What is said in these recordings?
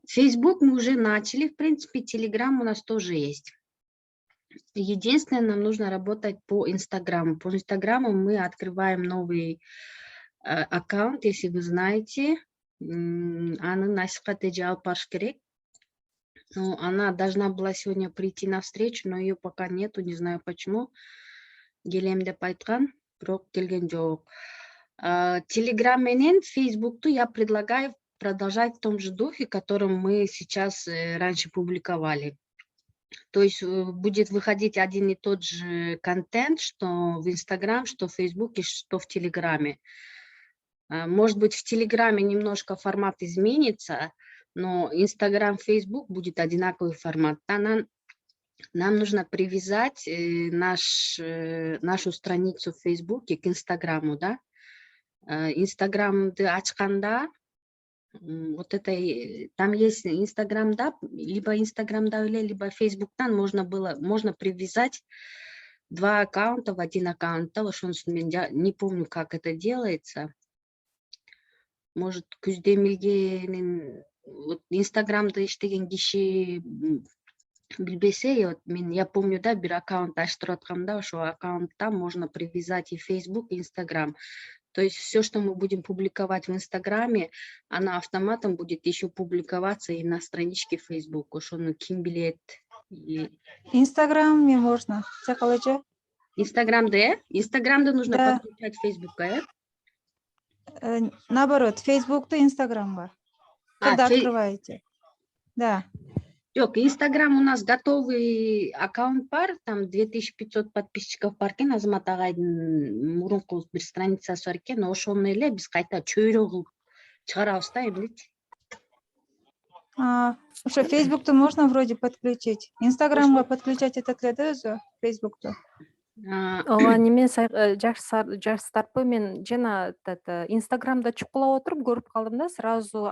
Facebook мы уже начали, в принципе, Telegram у нас тоже есть. Единственное, нам нужно работать по Инстаграму. По Инстаграму мы открываем новый аккаунт, если вы знаете. Аны насихаты жалып барыш керек. Ну, она должна была сегодня прийти на встречу, но ее пока нету, не знаю почему. Келем деп айткан, бирок келген жок. Телеграм менен Фейсбукту я предлагаю продолжать в том же духе, которым мы сейчас раньше публиковали. То есть будет выходить один и тот же контент, что в Инстаграм, что в Фейсбуке, что в Телеграме. Может быть, в Телеграме немножко формат изменится, но Инстаграм, Фейсбук будет одинаковый формат. Нам нужно привязать нашу страницу в Фейсбуке к Инстаграму, да? Инстаграмды ачканда, вот это, там есть Инстаграм, да, либо Инстаграм, да, либо Фейсбук, там можно привязать два аккаунта в один аккаунт. Я не помню, как это делается. Может, күздемилгенин, вот Инстаграмды иштеген киши билбесе, вот я помню, да, бир аккаунт ачтырып аткамда, ошол аккаунтта можно привязать и Фейсбук, и Инстаграм. То есть все, что мы будем публиковать в Инстаграме, она автоматом будет еще публиковаться и на страничке Facebook. Уж он ким билет. Инстаграме можно. Инстаграмда нужно подключать Фейсбука, наоборот, Фейсбукта Инстаграм бар. Когда открываете? Да. Yok, Инстаграм у нас готовый аккаунт бар, там 2500 подписчиков бар экен, Азамат агайдын мурунку бир страницасы бар экен, ошону эле биз кайта чөйрө кылып чыгарабыз да, эмнечи. Ошо Фейсбукту можно вроде подключить. Инстаграмга подключать этет өзү Фейсбукту. Ооба неме жаштарпы мен жана Инстаграмда чукулап отуруп көрүп калдым да, сразу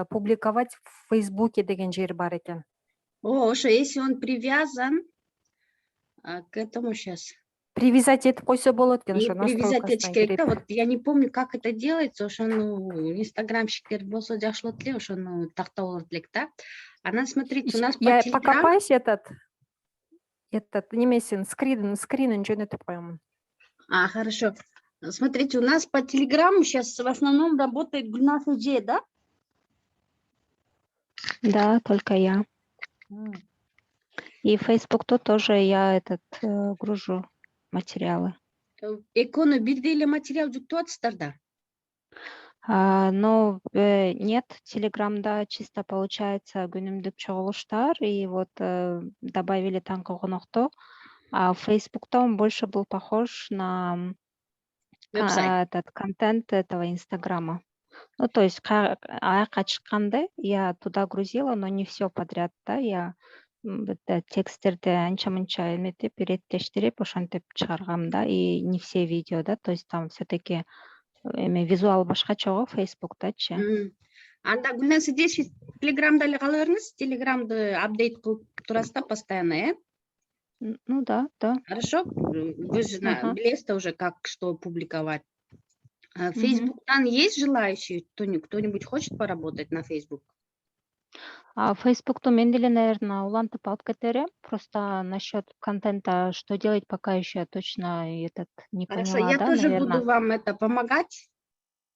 публиковать в Фейсбуке деген жер бар экен. Ошо, если он привязан к этому сейчас. Привязать этип койсо болот экен, ошо привязать этиш керек да, настройкасынан вот я не помню, как это делается, ошону инстаграмщиктер болсо жакшы болот эле, ошону тактап алат элек да. Она, смотрите, у нас по Я Телеграм... покопаюсь этот немесин скринин жөнөтүп коемун. Хорошо. Смотрите, у нас по Телеграму сейчас в основном работает Гульнас Эже, да? Да, только я. И в Facebook тоже я гружу материалы. Экону бирдей эле материал жүктөп атсыздар да? Но нет, Телеграмда чисто получается күнүмдүк чогулуштар, и вот добавили таңкы конокто, а в Фейсбукта он больше был похож на этот контент этого Инстаграма. Ну, то есть аяққа чыкканда я туда грузила, но не все подряд, да, я тексттерди анча-мынча эметип, иреттештирип, ошентип чыгаргам да, и не все видео, да, то есть там все-таки визуал башкача го Фейсбуктачы. Анда Гүлназ Эже Телеграмда эле кала бериңиз, Телеграмды апдейт кылып турасыз да постоянно, Ну да, да. Хорошо, вы же билесиз уже как что публиковать. Фейсбуктан есть желающие? Кто-нибудь хочет поработать на Фейсбук? Фейсбукту мен деле, наверное, улантып алып кетер эм. Просто насчет контента, что делать, пока еще я точно не Хорошо, поняла, я да, тоже наверное. буду вам это помогать.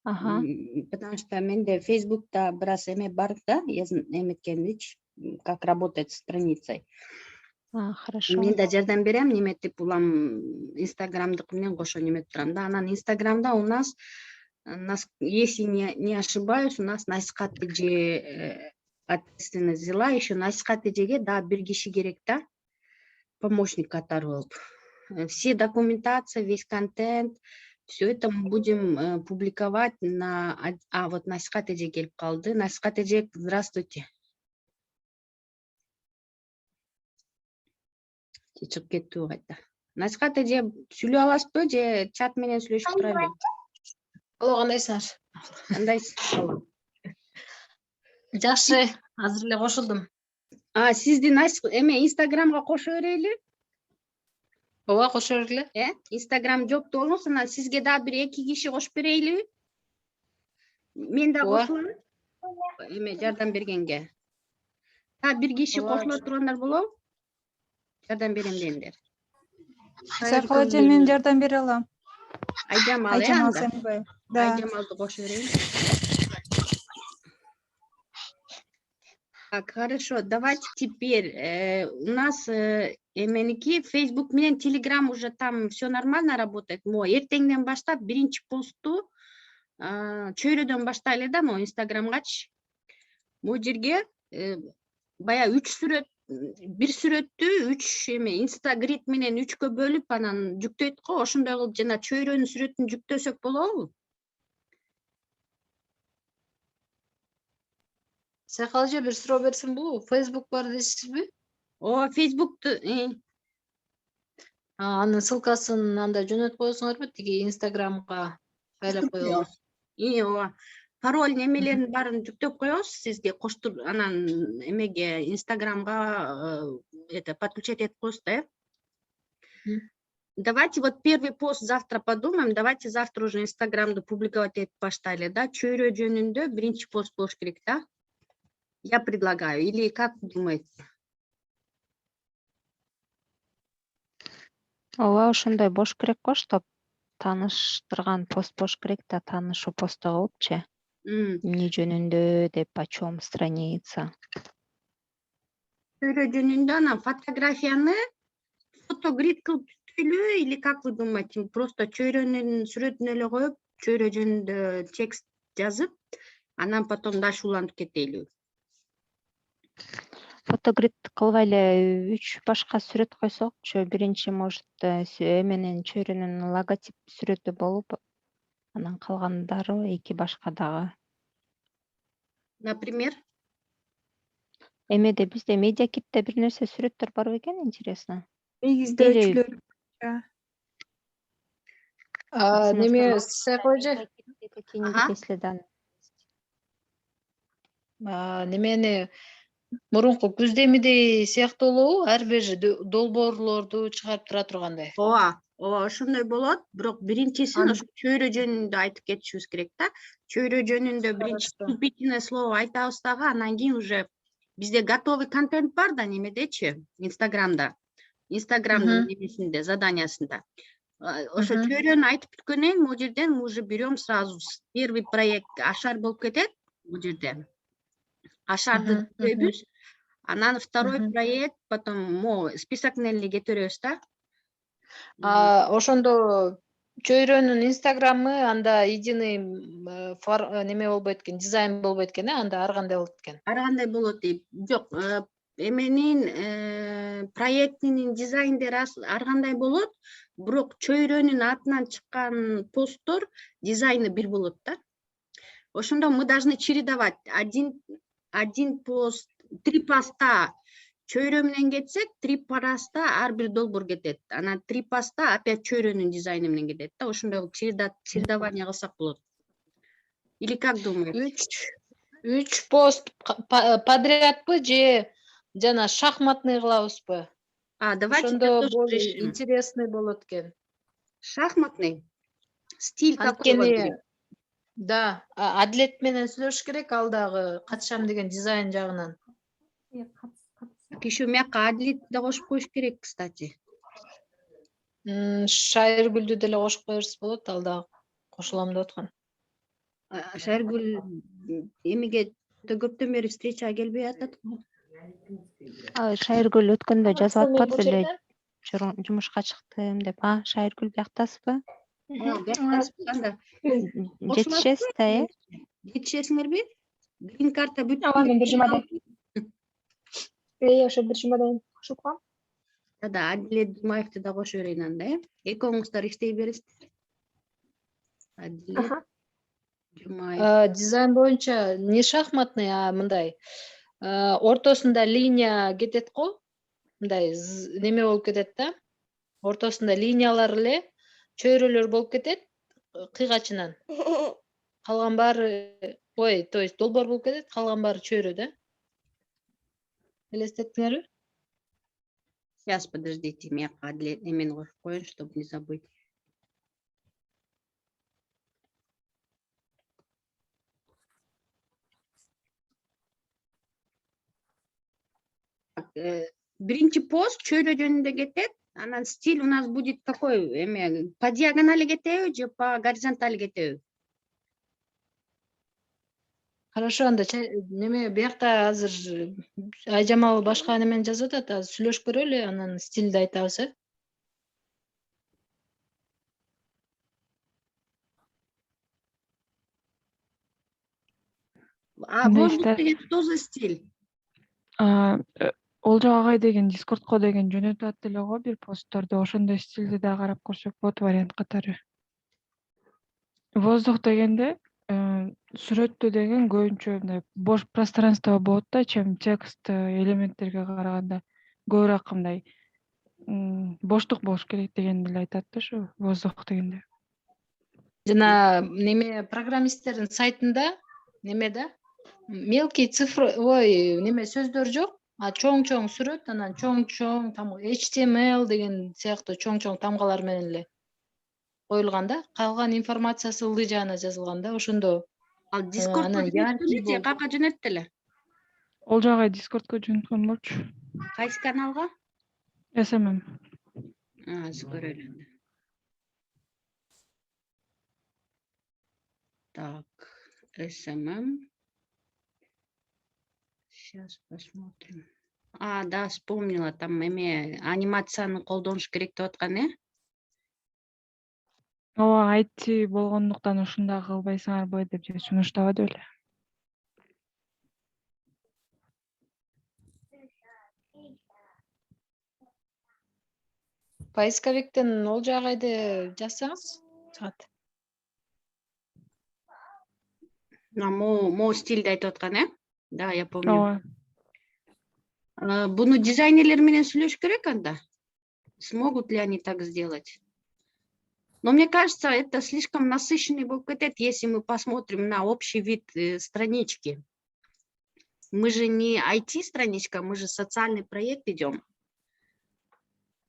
Ага. Потому что менде Фейсбукта брас эме бар да, я эметкен как работать с страницей. Хорошо. Мен да жардам берем, неметип улам Инстаграмдыкы менен кошо неметип турам да. Анан Инстаграмда у нас, если не ошибаюсь, у нас насихат эже ответственность взяла, еще насихат эжеге да бир киши керек да, помощник катары болуп. Все документация, весь контент, все это мы будем публиковать на... вот насихат эже келип калды. Насихат эже, здравствуйте. Чыгып кеттиби кайта. Насихат эже сүйлөй аласызбы же чат менен сүйлөшүп тура элек? Алло, кандайсыңар? Кандайсыз? Жакшы, азыр эле кошулдум. Сизди эме Инстаграмга кошо берели? Ооба, кошо бергиле. Инстаграм жокту болмосо, сизге да бир 2 киши кошуп берейли? Мен да кошулам. эме жардам бергенге. Бир киши кошуло тургандар болобу? Жардам берем дегендер. Сайкал эже мен жардам бере алам. Айжамал, Айжамал анда. Сәмибаев. Да. Айжамалды кошуп берейин. Так, хорошо. Давайте теперь. У нас эменики Facebook менен Telegram уже там все нормально работает. Эртеңден баштап биринчи постту чөйрөдөн баштайлы да, Инстаграмгачы. Могу жерге бая 3 сүрөт, бир сүрөттү 3 инстагрид менен 3кө бөлүп анан жүктөйт го. Ошондой кылып жана чөйрөнүн сүрөтүн жүктөсөк болобу? Сайкал эже бир суроо берсем болобу? Facebook бар дейсизби? Facebook'tu. Анын ссылкасын анда жөнөтүп коесуңарбы? Тиги Instagramга байлап коелу. Ооба. Пароль немелерин баарын жүктөп коебуз сизге, коштур анан эмеге Инстаграмга подключать этип коебуз да. Давайте вот первый пост завтра подумаем, давайте завтра уже Инстаграмды публиковать этип баштайлы да. Чөйрө жөнүндө биринчи пост болуш керек да. Я предлагаю, или как вы думаете? Ооба, ошондой болуш керек го, чтоб тааныштырган пост болуш керек да, таанышуу посту кылыпчы. Эмне жөнүндө деп, о чём страница. Чөйрө жөнүндө анан фотографияны фотогрид кылып түзөйлү, или как вы думаете? Просто чөйрөнүн сүрөтүн эле коюп, чөйрө жөнүндө текст жазып, анан потом дальше улантып кетейлү. Фотогрид кылбай эле 3 башка сүрөт койсокчу, биринчи может эменин чөйрөнүн логотип сүрөтү болуп, анан калгандары 2 башка дагы. Например? Эмеде бизде медиакитте бир нерсе сүрөттөр бар бекен, интересно. Негиздөөчүлөр. Неме Сайкал эже? Немени мурунку күздемидей сыяктуу болобу? Ар бир долбоорлорду чыгарып тура тургандай. Ооба, ошондой болот, бирок биринчисин ошо чөйрө жөнүндө айтып кетишибиз керек да. Чөйрө жөнүндө биринчи вступительное слово айтабыз дагы, анан кийин уже бизде готовый контент бар да немедечи, Инстаграмда. Инстаграмдын немесинде, заданиясында. Ошо чөйрөнү айтып бүткөндөн кийин могу жерден мы уже берем сразу первый проект ашар болуп кетет бул жерде. Ашарды түзөбүз. Анан второй проект, потом списокун эле кете беребиз да. Ошондо чөйрөнүн Инстаграмы анда единый неме болбойт экен, дизайн болбойт экен, анда ар кандай болот экен. Ар кандай болот дейт. Жок, эменин проектинин дизайндери ар кандай болот, бирок чөйрөнүн атынан чыккан посттор дизайны бир болот да. Ошондо мы должны чередовать один пост, 3 поста чөйрө менен кетсек, 3 поста ар бир долбоор кетет. Анан 3 поста опять чөйрөнүн дизайны менен кетет да. Ошондой чередование кылсак болот. Или как думаете? 3 пост подрядпы же жана шахматный кылабызбы? Давайте Ошондо тоже решим. интересный болот экен. Шахматный? Стиль какой болот керек? Да, Адилет менен сүйлөшүш керек, ал дагы катышам деген дизайн жагынан. Еще мягко Адилет да кошуп коюш керек, кстати. Шайыргүлдү деле кошуп коерсиз болот, ал дагы кошулам деп аткан. Шайыргүл эмеге көптөн бери встречага келбей атат го. Шайыргүл өткөндө жазып атпадыбы эле, жумушка чыктым деп. Шайыргүл бияктасызбы? Жетишесиз да, Жетишесиңерби? Грин карта бүт. Бир жумадан. Ошо бир жумадан кошуп коем. Да, Адилет Жумаевди да кошо берейин анда, экөөңүздөр иштей бересиздер. Адилет Жумаев. Дизайн боюнча не шахматный, а мындай. Ортосунда линия кетет го. Мындай неме болуп кетет да. Ортосунда линиялар эле, чөйрөлөр болуп кетет кыйгачынан. Калган баары, то есть долбоор болуп кетет, калган баары чөйрө да. Элестеттиңерби? Сейчас, подождите, я Адилет эмени кошуп коеюн, чтобы не забыть. биринчи пост чөйрө жөнүндө кетет. Анан стиль у нас будет какой? По диагонали кетеби же по горизонтали кетеби? Хорошо, анда неме биякта азыр Айжамал башка немен жазып атат, азыр сүйлөшүп көрөлү, анан стилди айтабыз, э? А Мындай воздух иштер деген что за стиль? Олжо агай деген Дискордко деген жөнөтүп атты эле го бир постторду. Ошондой стилди да карап көрсөк болот вариант катары. Воздух дегенде сүрөттө деген көбүнчө мындай бош пространство болот да, чем текст элементтерге караганда көбүрөөк мындай боштук болуш керек дегенди эле айтат да ошо воздух дегенде. Жана неме программисттердин сайтында неме да мелкий неме сөздөр жок, а чоң сүрөт, анан чоң там HTML деген сыяктуу чоң тамгалар менен эле коюлган да, калган информациясы ылдый жаана жазылган да, ошондо. Ал Дискордко жөнөткөн же кака жөнөттү эле? Олжо агай Дискордко жөнөткөн болчу. Кайсы каналга? SMM. Азыр көрөлү. Так, SMM. Сейчас посмотрим. Да, вспомнила, там анимацияны колдонуш керек деп аткан, э? Ооба, IT болгондуктан ушундай кылбайсыңарбы деп же сунуштабады беле. Поисковиктен Олжо агайды жазсаңыз чыгат. Мо стилди айтып аткан, э? Да, я помню. Ооба. Буну дизайнерлер менен сүйлөшүш керек анда. Смогут ли они так сделать? Но мне кажется, это слишком насыщенный болуп кетет, если мы посмотрим на общий вид странички. Мы же не IT-страничка, мы же социальный проект идем.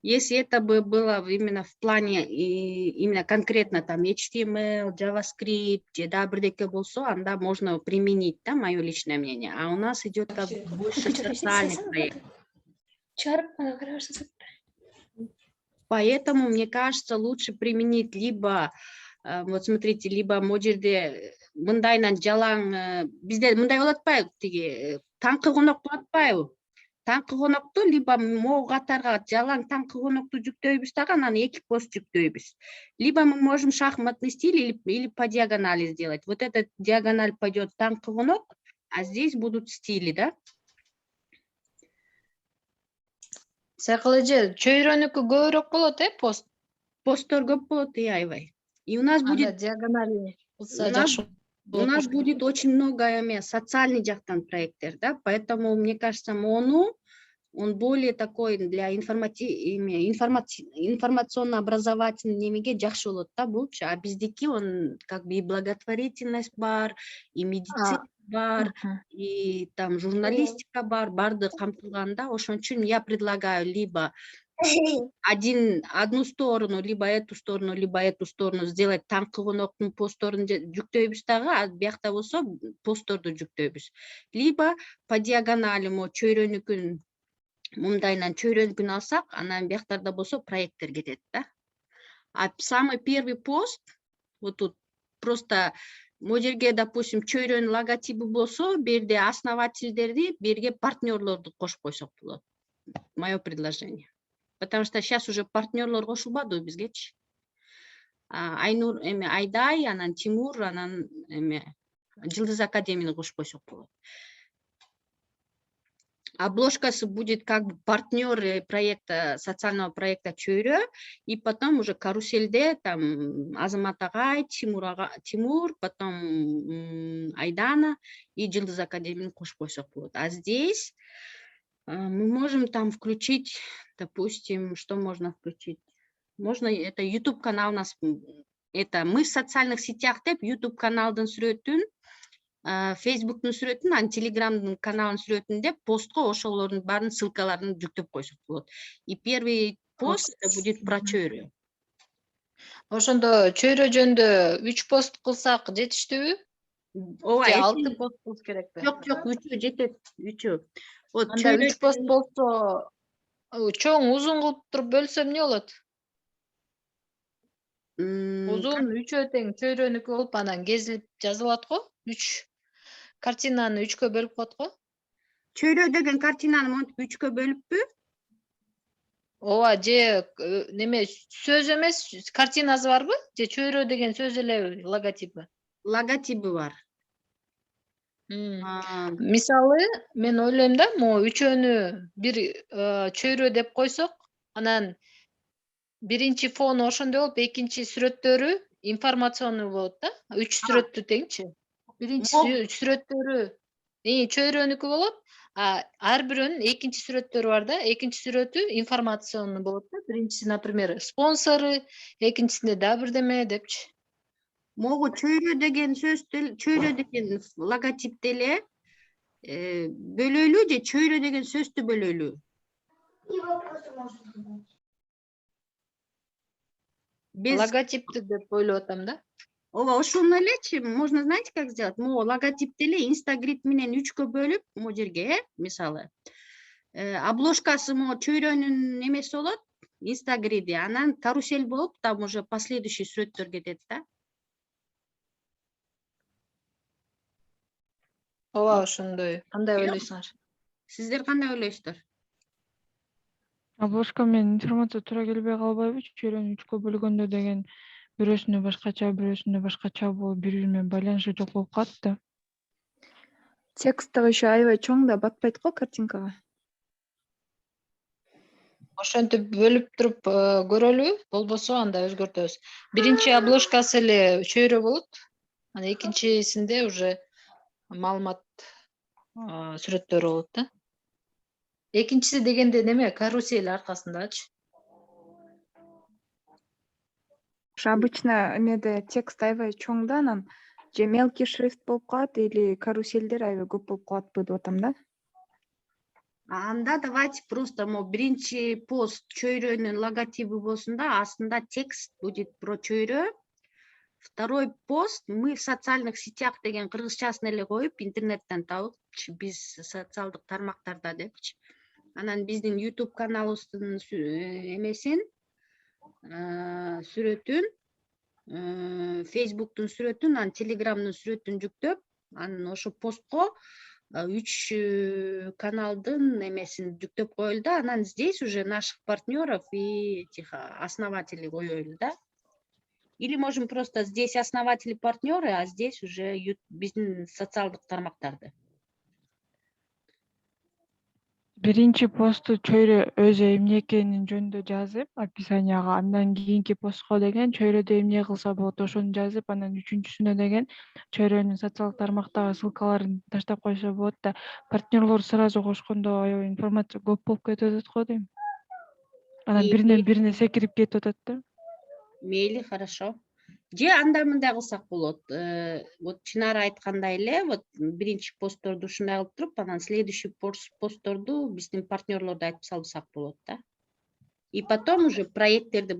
Если это бы было именно в плане, именно конкретно там HTML, JavaScript, да, бирдеке болсо, анда можно применить, да, мое личное мнение. А у нас идет как больше социальный проект. Поэтому, мне кажется, лучше применить либо, вот смотрите, либо модерде мындайнан жалаң, бизде мындай болуп атпайбы, тиги таңкы конок болуп атпайбы? Таңкы конокту либо могу катарга жалаң таңкы конокту жүктөйбүз дагы, анан 2 пост жүктөйбүз. Либо мы можем шахматный стиль или по диагонали сделать. Вот этот диагональ пойдет таңкы конок, а здесь будут стили, да? Сайкыл эже, чөйрөнүкү көбүрөөк болот, пост. Посттор көп болот, аябай. И у нас будет диагонали кылса жакшы. У нас будет очень много социальный жактан проекттер, да, поэтому, мне кажется, Мону, он более такой для информационно-образовательный немеге жакшы болот да болчу, а биздики он как бы и благотворительность бар, и медицина бар, и там журналистика бар, барды камтылган да, ошон үчүн я предлагаю либо одну сторону, либо эту сторону сделать таңкы коноктун постторун жүктөйбүз дагы, а биякта болсо постторду жүктөйбүз. Либо по диагонали чөйрөнүкүн мындайнан чөйрөнүкүн алсак, анан бияктарда болсо проекттер кетет да. А самый первый пост, вот тут просто модерге, допустим, чөйрөнүн логотипи болсо, берде основательдерди, берге партнерлорду кошуп койсок болот. Мое предложение. Потому что сейчас уже партнерлор кошулбады бизгечи. Айнур, Айдай, анан Тимур, анан Жылдыз Академияны кошуп койсок болот. Обложкасы будет как бы партнеры проекта, социального проекта Чөйрө, и потом уже карусельде там Азамат Агай, Тимур, потом Айдана и Жылдыз Академияны кошуп койсок болот. А здесь мы можем там включить, допустим, что можно включить? Можно, это YouTube канал у нас, это мы в социальных сетях деп YouTube каналдын сүрөтүн, Facebook'un сүрөтүн, Telegram каналын сүрөтүн деп постко ошолордун баарын ссылкаларын жүктөп койсок болот. И первый пост это будет про Чөйрө. Ошондо Чөйрө жөнүндө 3 пост кылсак жетиштүүбү? Ооба, 6 пост кылыш керекпи? Жок, 3 жетет, 3. Вот Анда 3 пост чөйрөдөгөн болсо чоң узун кылып туруп бөлсөм эмне болот? Узун 3-ө тең чөйрөнүкү болуп анан кезилип жазылат го. 3 картинаны 3кө бөлүп коет го. чөйрөдөгөн картинаны монтип 3кө бөлүппү? Ооба, же неме сөз эмес, картинасы барбы? Же чөйрө деген сөз эле логотипи? Логотипи бар. Мисалы, мен ойлойм да, могу үчөөнү бир чөйрө деп койсок, анан биринчи фону ошондой болуп, экинчи сүрөттөрү информационный болот да. 3 сүрөттү теңчи. Биринчи сүрөттөрү чөйрөнүкү болот, ар бирөөнүн экинчи сүрөттөрү бар да. Экинчи сүрөтү информационный болот да. Биринчиси, например, спонсору, экинчисинде дагы бирдеме депчи. Могу чөйрө деген чөйрө деген логотип деле бөлөлүү же чөйрө деген сөздү бөлөлүү? Логотипти деп ойлоп атам да. Ооба, ошону элечи, можно, знаете, как сделать? Могу логотип деле Instagrid менен 3кө бөлүп, могу жерге, мисалы, обложкасы могу чөйрөнүн эмеси болот, Instagrid'i, анан карусель болуп, там уже последующий сүрөттөр кетет да. Ооба, ошондой. Кандай ойлойсуңар? Сиздер кандай ойлойсуздар? Обложка менен информация туура келбей калбайбы? Чөйрөнү 3кө бөлгөндө деген бирөөсүнө башкача, бирөөсүнө башкача болуп, бири менен байланышы жок болуп калат да. Текст дагы еще аябай чоң да батпайт го картинкага. Ошентип бөлүп туруп көрөлү, болбосо анда өзгөртөбүз. Биринчи обложкасы эле чөйрө болот, анан экинчисинде уже маалымат сүрөттөрү болот да. Экинчиси дегенде неме, карусель аркасындачы. Обычно эмеде текст аябай чоң да, анан же мелкий шрифт болуп калат или карусельдер аябай көп болуп калатпы деп атам да. Анда давайте просто биринчи пост чөйрөнүн логотипи болсун да, астында текст будет про чөйрө. Второй пост мы в социальных сетях деген кыргызчасын эле коюп, интернеттен табып, биз социалдык тармактарда депчи. Анан биздин YouTube каналыбыздын эмесин, сүрөтүн, Facebook'тун сүрөтүн, анан Telegram'дын сүрөтүн жүктөп, анан ошо постко 3 каналдын эмесин жүктөп коелу да, анан здесь уже наших партнеров и этих основателей коелу да. Или можем просто здесь основатели партнеры, а здесь уже биздин социалдык тармактарды. Биринчи посту чөйрө өзү эмне экенин жөнүндө жазып, описанияга, андан кийинки постко деген чөйрөдө эмне кылса болот ошону жазып, анан үчүнчүсүнө деген чөйрөнүн социалдык тармактагы ссылкаларын таштап койсо болот да. Партнерлор сразу кошкондо аябай информация көп болуп кетип атат го дейм. Анан биринен бирине секирип кетип атат да. Мейли, хорошо. Же андай мындай кылсак болот. Вот Чынара айткандай эле, вот биринчи постторду ушундай кылып туруп, анан следующий постторду биздин партнерлорду айтып салсак болот да. И потом уже проекттерди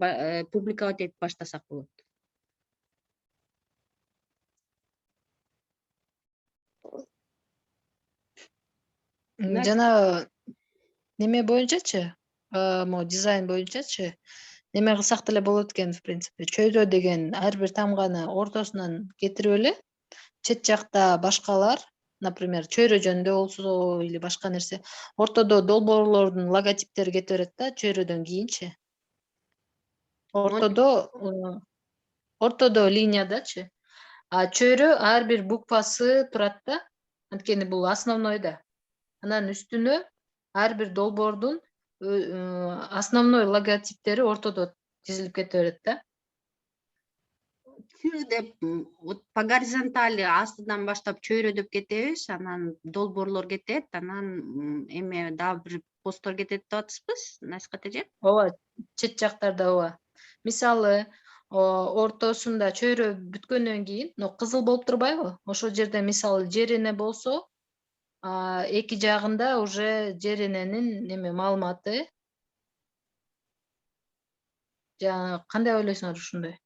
публиковать этип баштасак болот. Жана неме боюнчачы, могу дизайн боюнчачы, неме кылсак деле болот экен, в принципе. Чөйрө деген ар бир тамганы ортосунан кетирип эле, чет жакта башкалар, например, чөйрө жөнүндө болсо или башка нерсе, ортодо долбоорлордун логотиптери кете берет да, чөйрөдөн кийинчи. Ортодо линиядачы. А чөйрө ар бир буквасы турат да, анткени бул основной да. Анан үстүнө ар бир долбоордун основной логотиптери ортодо тизилип кете берет да. Деп вот по горизонтали астынан баштап чөйрө деп кетебиз, анан долбоорлор кетет, анан эме дагы бир посттор кетет деп атасызбыз, Насихат эже? Ооба, чет жактарда ооба. Мисалы, ортосунда чөйрө бүткөндөн кийин, кызыл болуп турбайбы? Ошол жерде мисалы жерине болсо, эки жагында уже жериненин неме маалыматы. Жана кандай ойлойсуңар ушундай?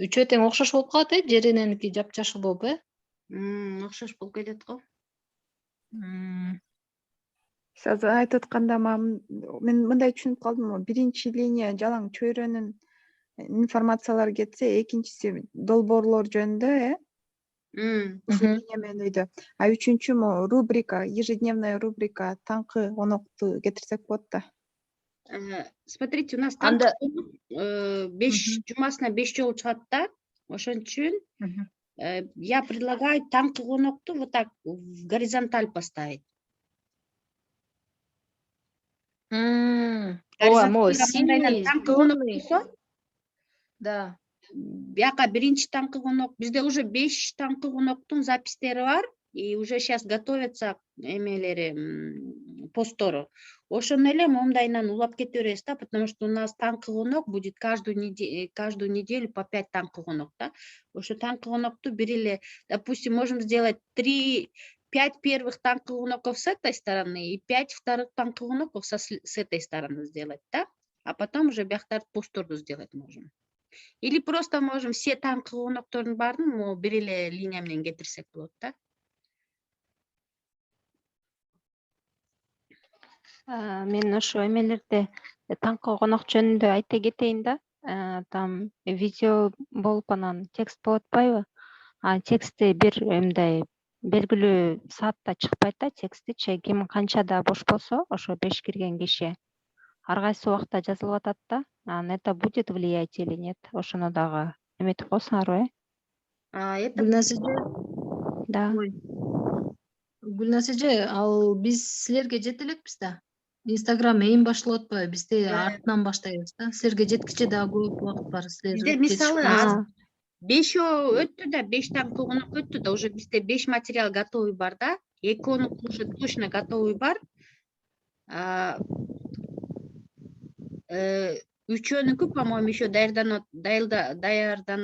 Үчөө тең окшош болуп калат, жериненики жапжашыл болуп, Окшош болуп кетет го. Сиз азыр айтып атканда мен мындай түшүнүп калдым. Биринчи линия жалаң чөйрөнүн информациялары кетсе, экинчиси долбоорлор жөнүндө, ушул линия менен өйдө. А үчүнчү рубрика, ежедневная рубрика таңкы конокту кетирсек болот да. Смотрите, у нас Анда- таңкы 5 жумасына 5 жолу чыгат да. Ошон үчүн я предлагаю таңкы конокту вот так в горизонталь поставить. Ооба, могу синий, Таңкы конок черный. турса, Да. бияка биринчи таңкы конок, бизде уже 5 таңкы коноктун запистери бар, и уже сейчас готовятся эмелери, посттору. Ошону эле момдайынан улап кете беребиз да, потому что у нас таңкы конок будет каждую неделю по 5 таңкы конок, да. Ошо таңкы конокту бир эле, допустим, можем сделать 5 первых таңкы коноков с этой стороны и 5 вторых таңкы коноков с этой стороны сделать, да. А потом уже бияктарды постторду сделать можем. Или просто можем все таңкы коноктордун баарын бир эле линия менен кетирсек болот да. Мен ошо эмелерде таңкы конок жөнүндө айта кетейин да. Там видео болуп анан текст болуп атпайбы? Тексти бир мындай белгилүү саатта чыкпайт да, текстичи. Ким канчада бош болсо, ошо беш кирген киши ар кайсы убакта жазылып атат да. Это будет влиять или нет? Ошону дагы эметип койсуңарбы, Это Гүлназ эже, Да. Гүлназ эже, ал биз силерге жете элекпиз да. Инстаграм эң башталып атпайбы? Бизде артынан баштайбыз да. Силерге жеткиче дагы көп убакыт бар. Бизде мисалы Силер 5 өттү да, 5 таңкы конок өттү да, уже бизде 5 материал готовый бар да. 2 конок уже точно готовый бар. Үчөөнүкү, по-моему, еще даярданып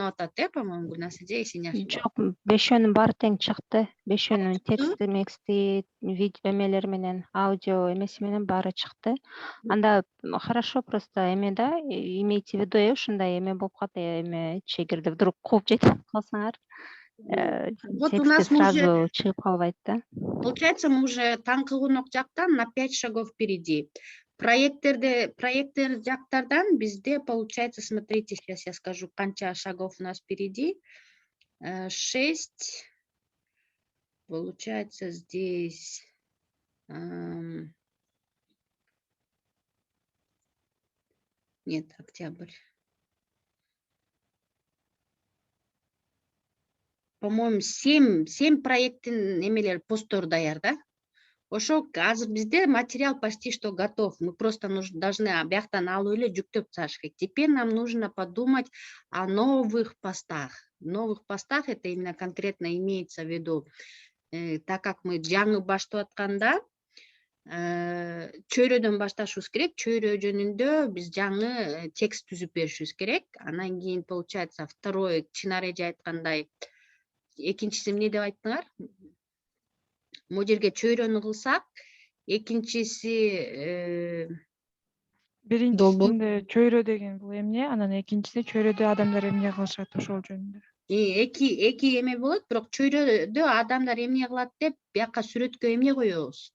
атат, по-моему, Гүлназ эже, если не ошибаюсь. Жок, бешөөнүн баары тең чыкты. Бешөөнүн тексти, мексти, видео эмелери менен, аудио эмеси менен баары чыкты. Анда хорошо просто эме да, имейте в виду, ушундай эме болуп калат, эмечи эгерде вдруг кууп жетип калсаңар, Вот у тексти нас мы уже, сразу чыгып калбайт да. получается, мы уже таңкы конок жактан на 5 шагов впереди. Проектор жактардан бизде, получается, смотрите, сейчас я скажу, канча шагов у нас впереди. 6, получается, здесь нет, октябрь. По-моему, 7 проекттин эмелер посттор даяр да. Ошо азыр бизде материал почти что готов. Мы просто должны бияктан алып эле жүктөп тасташ керек. Теперь нам нужно подумать о новых постах. Новых постах это именно конкретно имеется в виду, так как мы жаңы баштап атканда чөйрөдөн башташыбыз керек. Чөйрө жөнүндө биз жаңы текст түзүп беришибиз керек. Анан кийин, получается, второй Чынар эже айткандай, экинчиси эмне деп айттыңар? Могу жерге чөйрөнү кылсак, экинчиси Биринчисинде чөйрө деген бул эмне, анан экинчисинде чөйрөдө адамдар эмне кылышат ошол жөнүндө. эки эме болот, бирок чөйрөдө адамдар эмне кылат деп бияка сүрөткө эмне коебуз?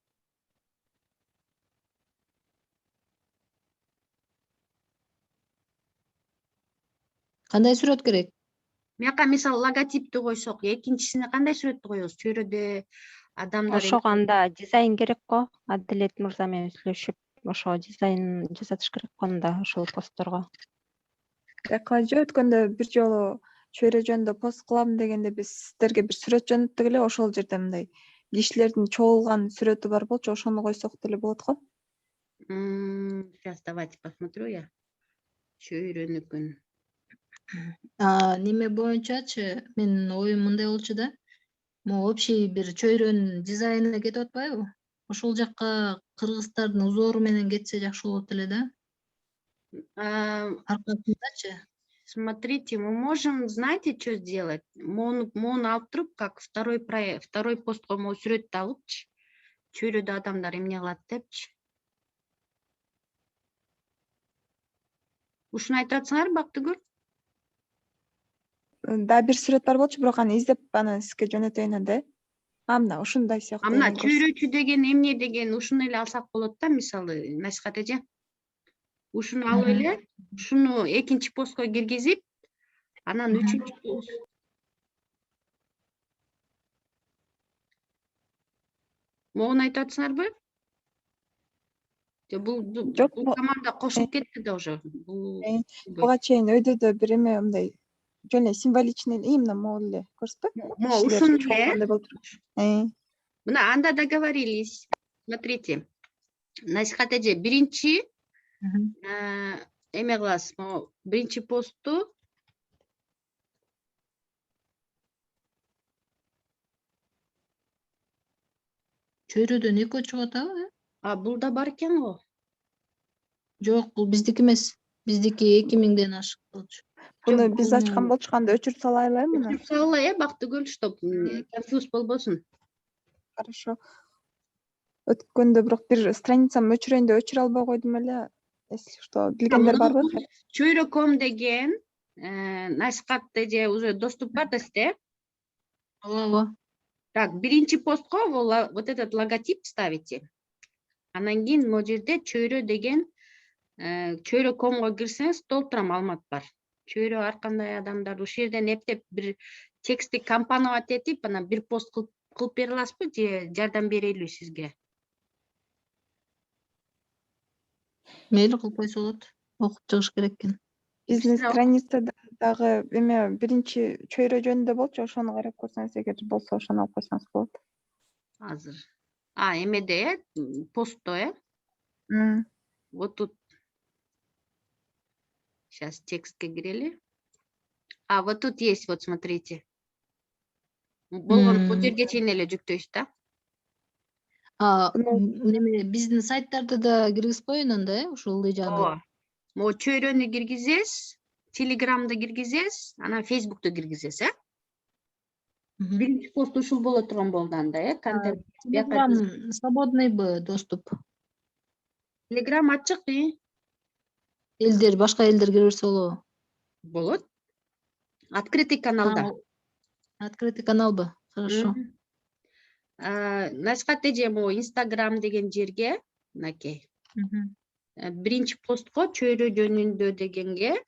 кандай сүрөт керек? Бияка мисалы логотипти койсок, экинчисине кандай сүрөттү коебуз? Чөйрөдө адамдар Ошого анда дизайн керек го. Адилет мырза менен сүйлөшүп, ошо дизайн жасатыш керек го анда ошол постторго. Кажы өткөндө бир жолу чөйрө жөнүндө пост кылам дегенде биз сиздерге бир сүрөт жөнөттүк эле, ошол жерде мындай кишилердин чогулган сүрөтү бар болчу, ошону койсок деле болот го. Сейчас давайте посмотрю я. Чөйрөнүкүн. Неме боюнчачы, менин оюм мындай болчу да. Могу общий бир чөйрөнүн дизайны кетип атпайбы? Ошол жакка кыргыздардын узору менен кетсе жакшы болот эле да. Аркасындачы. Смотрите, мы можем, знаете, что сделать? Мону алып туруп, как второй постко могу сүрөттү алыпчы. Чөйрөдө адамдар эмне кылат депчи. Ушуну айтып атсаңар, Бактыгүл? дагы бир сүрөт бар болчу, бирок аны издеп анан сизге жөнөтөйүн да. Мына ушундай сыяктуу. Амна чөйрөчү деген эмне деген ушуну эле алсак болот да, мисалы, Насихат эже. Ушуну алып эле, ушуну экинчи постко киргизип, анан үчүнчү пост. Могуну айтып атсыңарбы? Жок, Бул команда кошулуп кетти да уже. буга чейин өйдө бир эме мындай жөн эле символичный именно могул эле көрсөтпөйбү? ушун эле. Мына анда договорились. Смотрите. Насихат эже биринчи эме кыласыз, могу биринчи постту Чөйрөдөн экөө чыгып атабы? бул да бар экен го. Жок, бул биздики эмес. Биздики 2000ден ашык болчу. Буну биз ачкан болчук, анда өчүрүп салайлы муну. Өчүрүп салалы, Бактыгүл, чтоб конфуз болбосун. Хорошо. Өткөндө бирок бир страницамды өчүрөйүн деп өчүрө албай койдум эле. Если что, билгендер барбы? Чөйрө.com деген Насихат эже уже доступ бар да сизде. Ооба. Так, биринчи постко вот этот логотип ставите. Анан кийин могу жерде чөйрө деген чөйрө.comго кирсеңиз толтура маалымат бар. Чөйрө ар кандай адамдар ушул жерден эптеп бир текстти компоновать этип, анан бир пост кылып бере аласызбы же жардам берелби сизге? Мейли кылып койсо болот. Окуп чыгыш керек экен. Биздин страницада дагы эме биринчи чөйрө жөнүндө болчу, ошону карап көрсөңүз, эгер болсо ошону алып койсоңуз болот. Азыр. Эмеде, постто, Вот тут. Сейчас текстке кирели. Вот тут есть, вот смотрите. Болгон бул жерге чейин эле жүктөйсүз да. Неме биздин сайттарды да киргизбейбин анда, ушул ыйжанды. Могу чөйрөнү киргизесиз, Телеграмды киргизесиз, анан Фейсбукту киргизесиз, Биринчи пост ушул боло турган болду анда, контент. Телеграм свободныйбы доступ? Телеграм ачык, Элдер, башка элдер кире берсе болобу? Болот. Открытый каналда. Открытый каналбы? Хорошо. Насихат эже могу Инстаграм деген жерге, мынакей. Биринчи постко чөйрө жөнүндө дегенге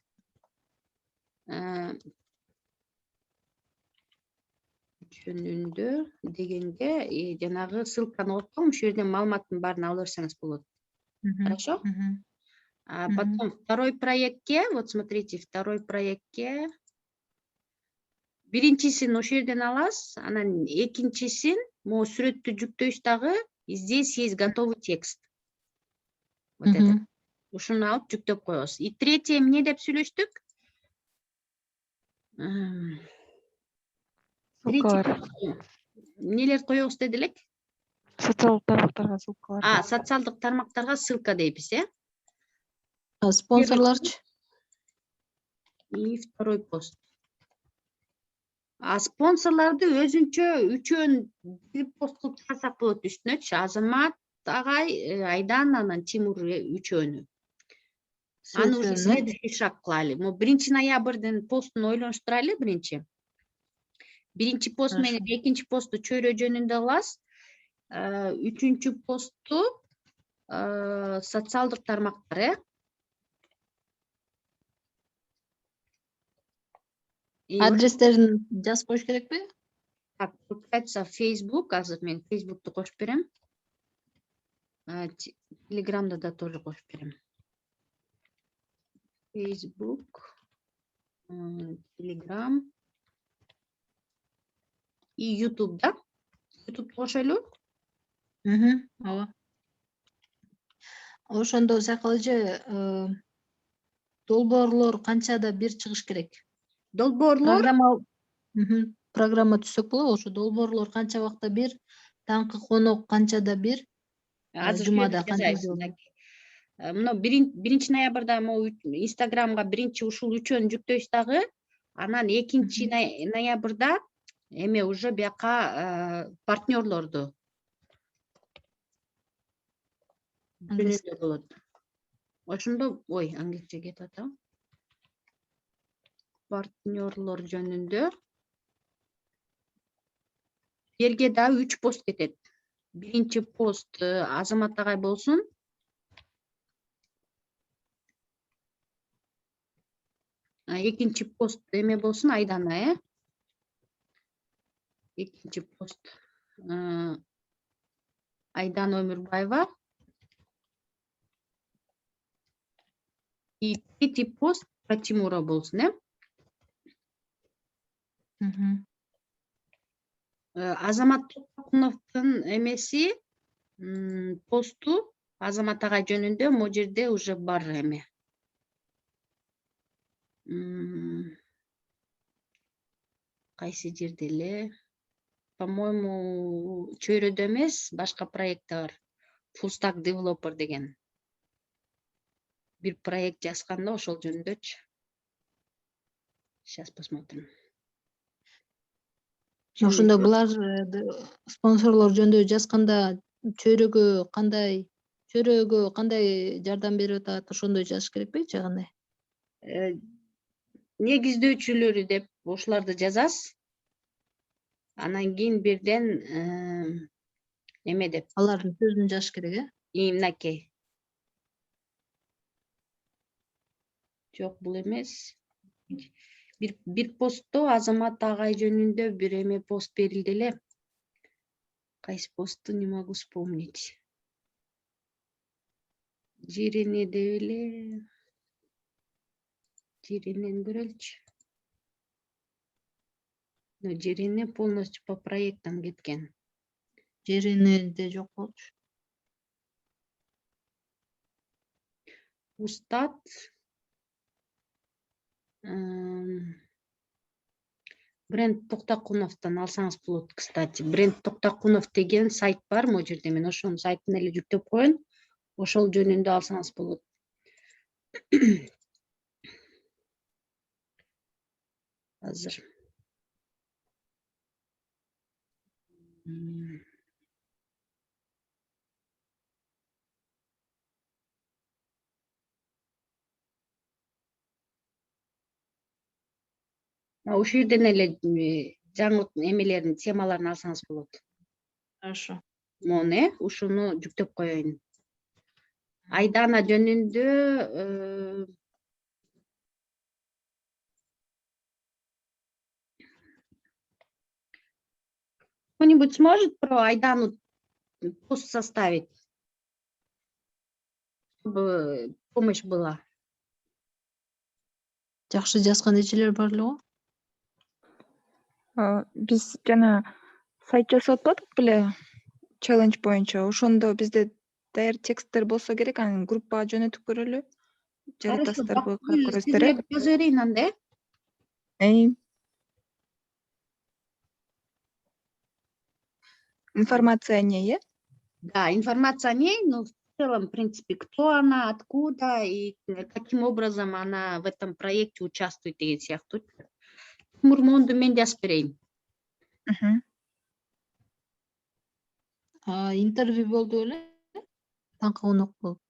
жанагы ссылканы коюп, ушул жерден маалыматтын баарын ала берсеңиз болот. Хорошо? Потом второй проектке, вот смотрите, второй проектке биринчисин ошол жерден аласыз, анан экинчисин могу сүрөттү жүктөйсүз дагы, здесь есть готовый текст. Вот этот. Ушуну алып жүктөп коесуз. И третье эмне деп сүйлөштүк? Ссылкалар. Эмнелер коебуз деди элек? Социалдык тармактарга ссылкалар. Социалдык тармактарга ссылка дейбиз, Спонсорлорчу? И второй пост. Спонсорлорду өзүнчө үчөөн бир пост кылып чыгарсак болот үстүнөчү. Азамат агай, Айдан, анан Тимур үчөөнү. Аны уже следующий шаг кылайлы. 1 ноябрдын постун ойлонуштурайлы биринчи. Биринчи пост менен экинчи посту чөйрө жөнүндө кыласыз. Үчүнчү посту социалдык тармактар, Адрестерин жазып коюш керекпи? Так, получается Facebook, азыр мен Facebook'tu кошуп берем. Телеграмды да тоже кошуп берем. Facebook, Telegram и YouTube, да? YouTube кошойлу? Ооба. Ошондо Сайкал эже, долбоорлор канчада бир чыгыш керек? Долбоорлор? Программа түзсөк болобу? Ошо долбоорлор канча убакта бир, таңкы конок канчада бир, жумада канча жолу? Мына 1 ноябрда могу Инстаграмга биринчи ушул үчөөнү жүктөйсүз дагы, анан 2 ноябрда эме уже бияка партнерлорду жөнөтө болот. Ошондо, англисче кетип атабы? партнерлор жөнүндө. Жерге дагы 3 пост кетет. Биринчи пост Азамат агай болсун. Экинчи пост эме болсун, Айдана, Экинчи пост Айдана Өмүрбаева. И третий пост Тимура болсун, Азамат Токтокуновдун эмеси, посту Азамат агай жөнүндө могу жерде уже бар эме. Кайсы жерде эле? По-моему, чөйрөдө эмес, башка проектте бар. Full Stack Developer деген. Бир проект жазганда ошол жөнүндөчү. Сейчас посмотрим. Ошондо булар спонсорлор жөнүндө жазганда чөйрөгө кандай жардам берип атат, ошондой жазыш керекпи же кандай? Негиздөөчүлөрү деп ошолорду жазасыз. Анан кийин бирден эме деп. Алардын сөзүн жазыш керек, Мынакей. Жок, бул эмес. Бир постто Азамат агай жөнүндө бир эме пост берилди эле. Кайсы постту не могу вспомнить. Жерине деп эле. Жеринен көрөлүчү. Но Жерине полностью по проектам кеткен. Жеринеде жок болчу. Устат Бренд Токтокуновдон алсаңыз болот, кстати. Бренд Токтокунов деген сайт бар могу жерде. Мен ошонун сайтын эле жүктөп коеюн. Ошол жөнүндө алсаңыз болот. Азыр. Ошол жерден эле жаңы эмелерин, темаларын алсаңыз болот. Хорошо. Мону, ушуну жүктөп коеюн. Айдана жөнүндө кто-нибудь сможет про Айдану пост составить, чтобы помощь была? Жакшы жазган эчелер бар эле го. Биз жана сайт жасап атпадык беле? Челлендж боюнча. Ошондо бизде даяр тексттер болсо керек, анан группага жөнөтүп көрөлү. Жаратасыздарбы, карап көрөсүздөр, Сизге жазып берейин анда, Информация не, Да, информация о ней, но в целом, в принципе, кто она, откуда и каким образом она в этом проекте участвует деген сыяктуу. Мурмонду мен жазып берейин. Интервью болду эле. Таңкы конок болуп.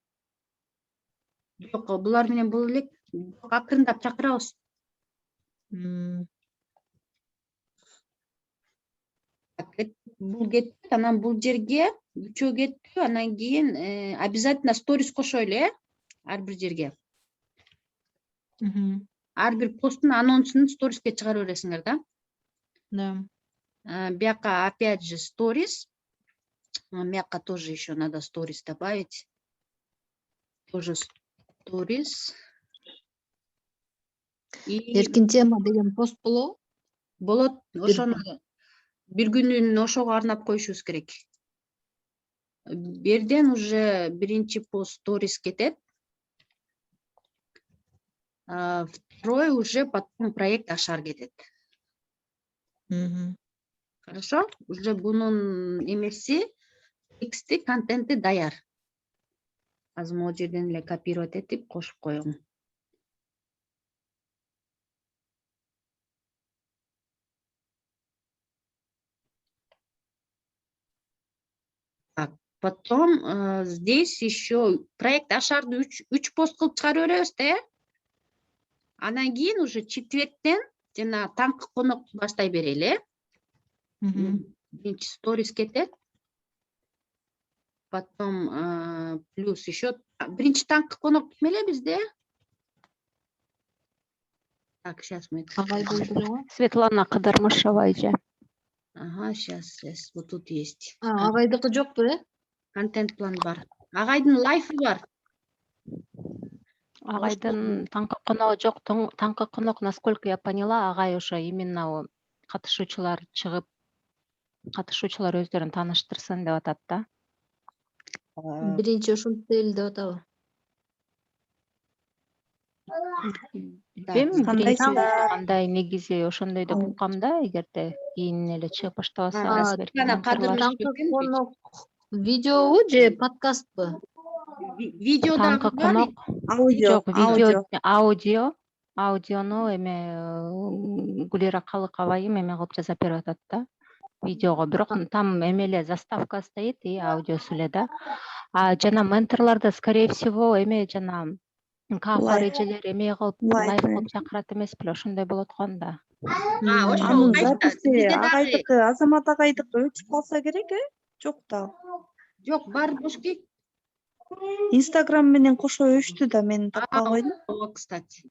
Жок, булар менен боло элек. Акырындап чакырабыз. Бул кетти, анан бул жерге үчөө кетти, анан кийин обязательно сторис кошойлу, ар бир жерге. Ар бир посттун анонсун сториске чыгара бересиңер да. Да. Бияка опять же сторис. Мияка тоже еще надо сторис добавить. Тоже сторис. Эркин тема деген пост болобу? Болот, ошону бир күнүн ошого арнап коюшубуз керек. Берден уже биринчи пост сторис кетет. Второй уже потом проект ашар кетет. Хорошо? Уже бунун эмеси, тексти, контенти даяр. Азыр могу жерден эле копировать этип кошуп коеюн. Так, потом здесь еще проект ашарды 3 пост кылып чыгара беребиз да. Анан кийин уже четверктен жана таңкы конок баштай берели. Биринчи сторис кетет. Потом плюс еще биринчи таңкы конок ким эле бизде? Так, сейчас мы. Агай болду эле го. Светлана Кыдырмышева эже. Ага, сейчас. Вот тут есть. Агайдыкы жокпу, э? Контент план бар. Агайдын лайфы бар. Агайдын таңкы коногу жок. Таңкы конок, насколько я поняла, агай ошо именно катышуучулар чыгып, катышуучулар өздөрүн тааныштырсын деп атат да. Биринчи ушинтип эле деп атабы? Билбейм, Кандайсыздар? кандай негизи ошондой деп уккам да, эгерде кийин эле чыгып баштабаса. Светлана Кадырмышева Таңкы конок видеобу же подкастпы? Видео Таңкы дагы бар. конок. Аудио. Жок, аудиону эме Гулира Калыкова эме кылып жасап берип атат да. Видеого, бирок там эме эле заставка стоит и аудиосу эле да. Жана менторлордо, скорее всего, эме жана кафар эжелер эме кылып лайв кылып чакырат эмес беле, ошондой болот экен да. Ошо Анын лайфта записи бизде дагы агайдыкы, Азамат агайдыкы өчүп калса керек, Жок да. жок, бар бошки. Инстаграм менен кошо өчтү да, мен тапкан койдум. Ооба, кстати.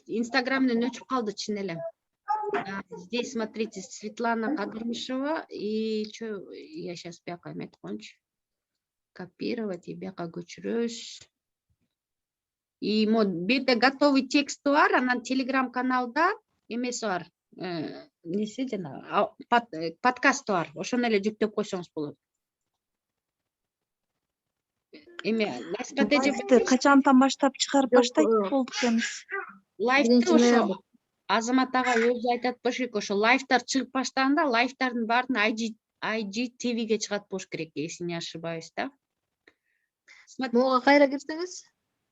Инстаграмдан өчүп калды чын эле. Здесь смотрите, Светлана Кадырмышева и что, я сейчас бияка эметип коеюнчу. Копировать и бияка көчүрөбүз. И бу жерде готовый текст бар, анан телеграм каналда эмеси бар. Несе жана подкаст бар. Ошону эле жүктөп койсоңуз болот. Эме Лайфты качантан баштап чыгарып баштайт болдук экенбиз. лайфты ошо Азамат агай өзү айтат болуш керек, ошо лайфтар чыгып баштаганда лайфтардын баарын IGTV-ге чыгат болуш керек, если не ошибаюсь, да? Мога кайра кирсеңиз?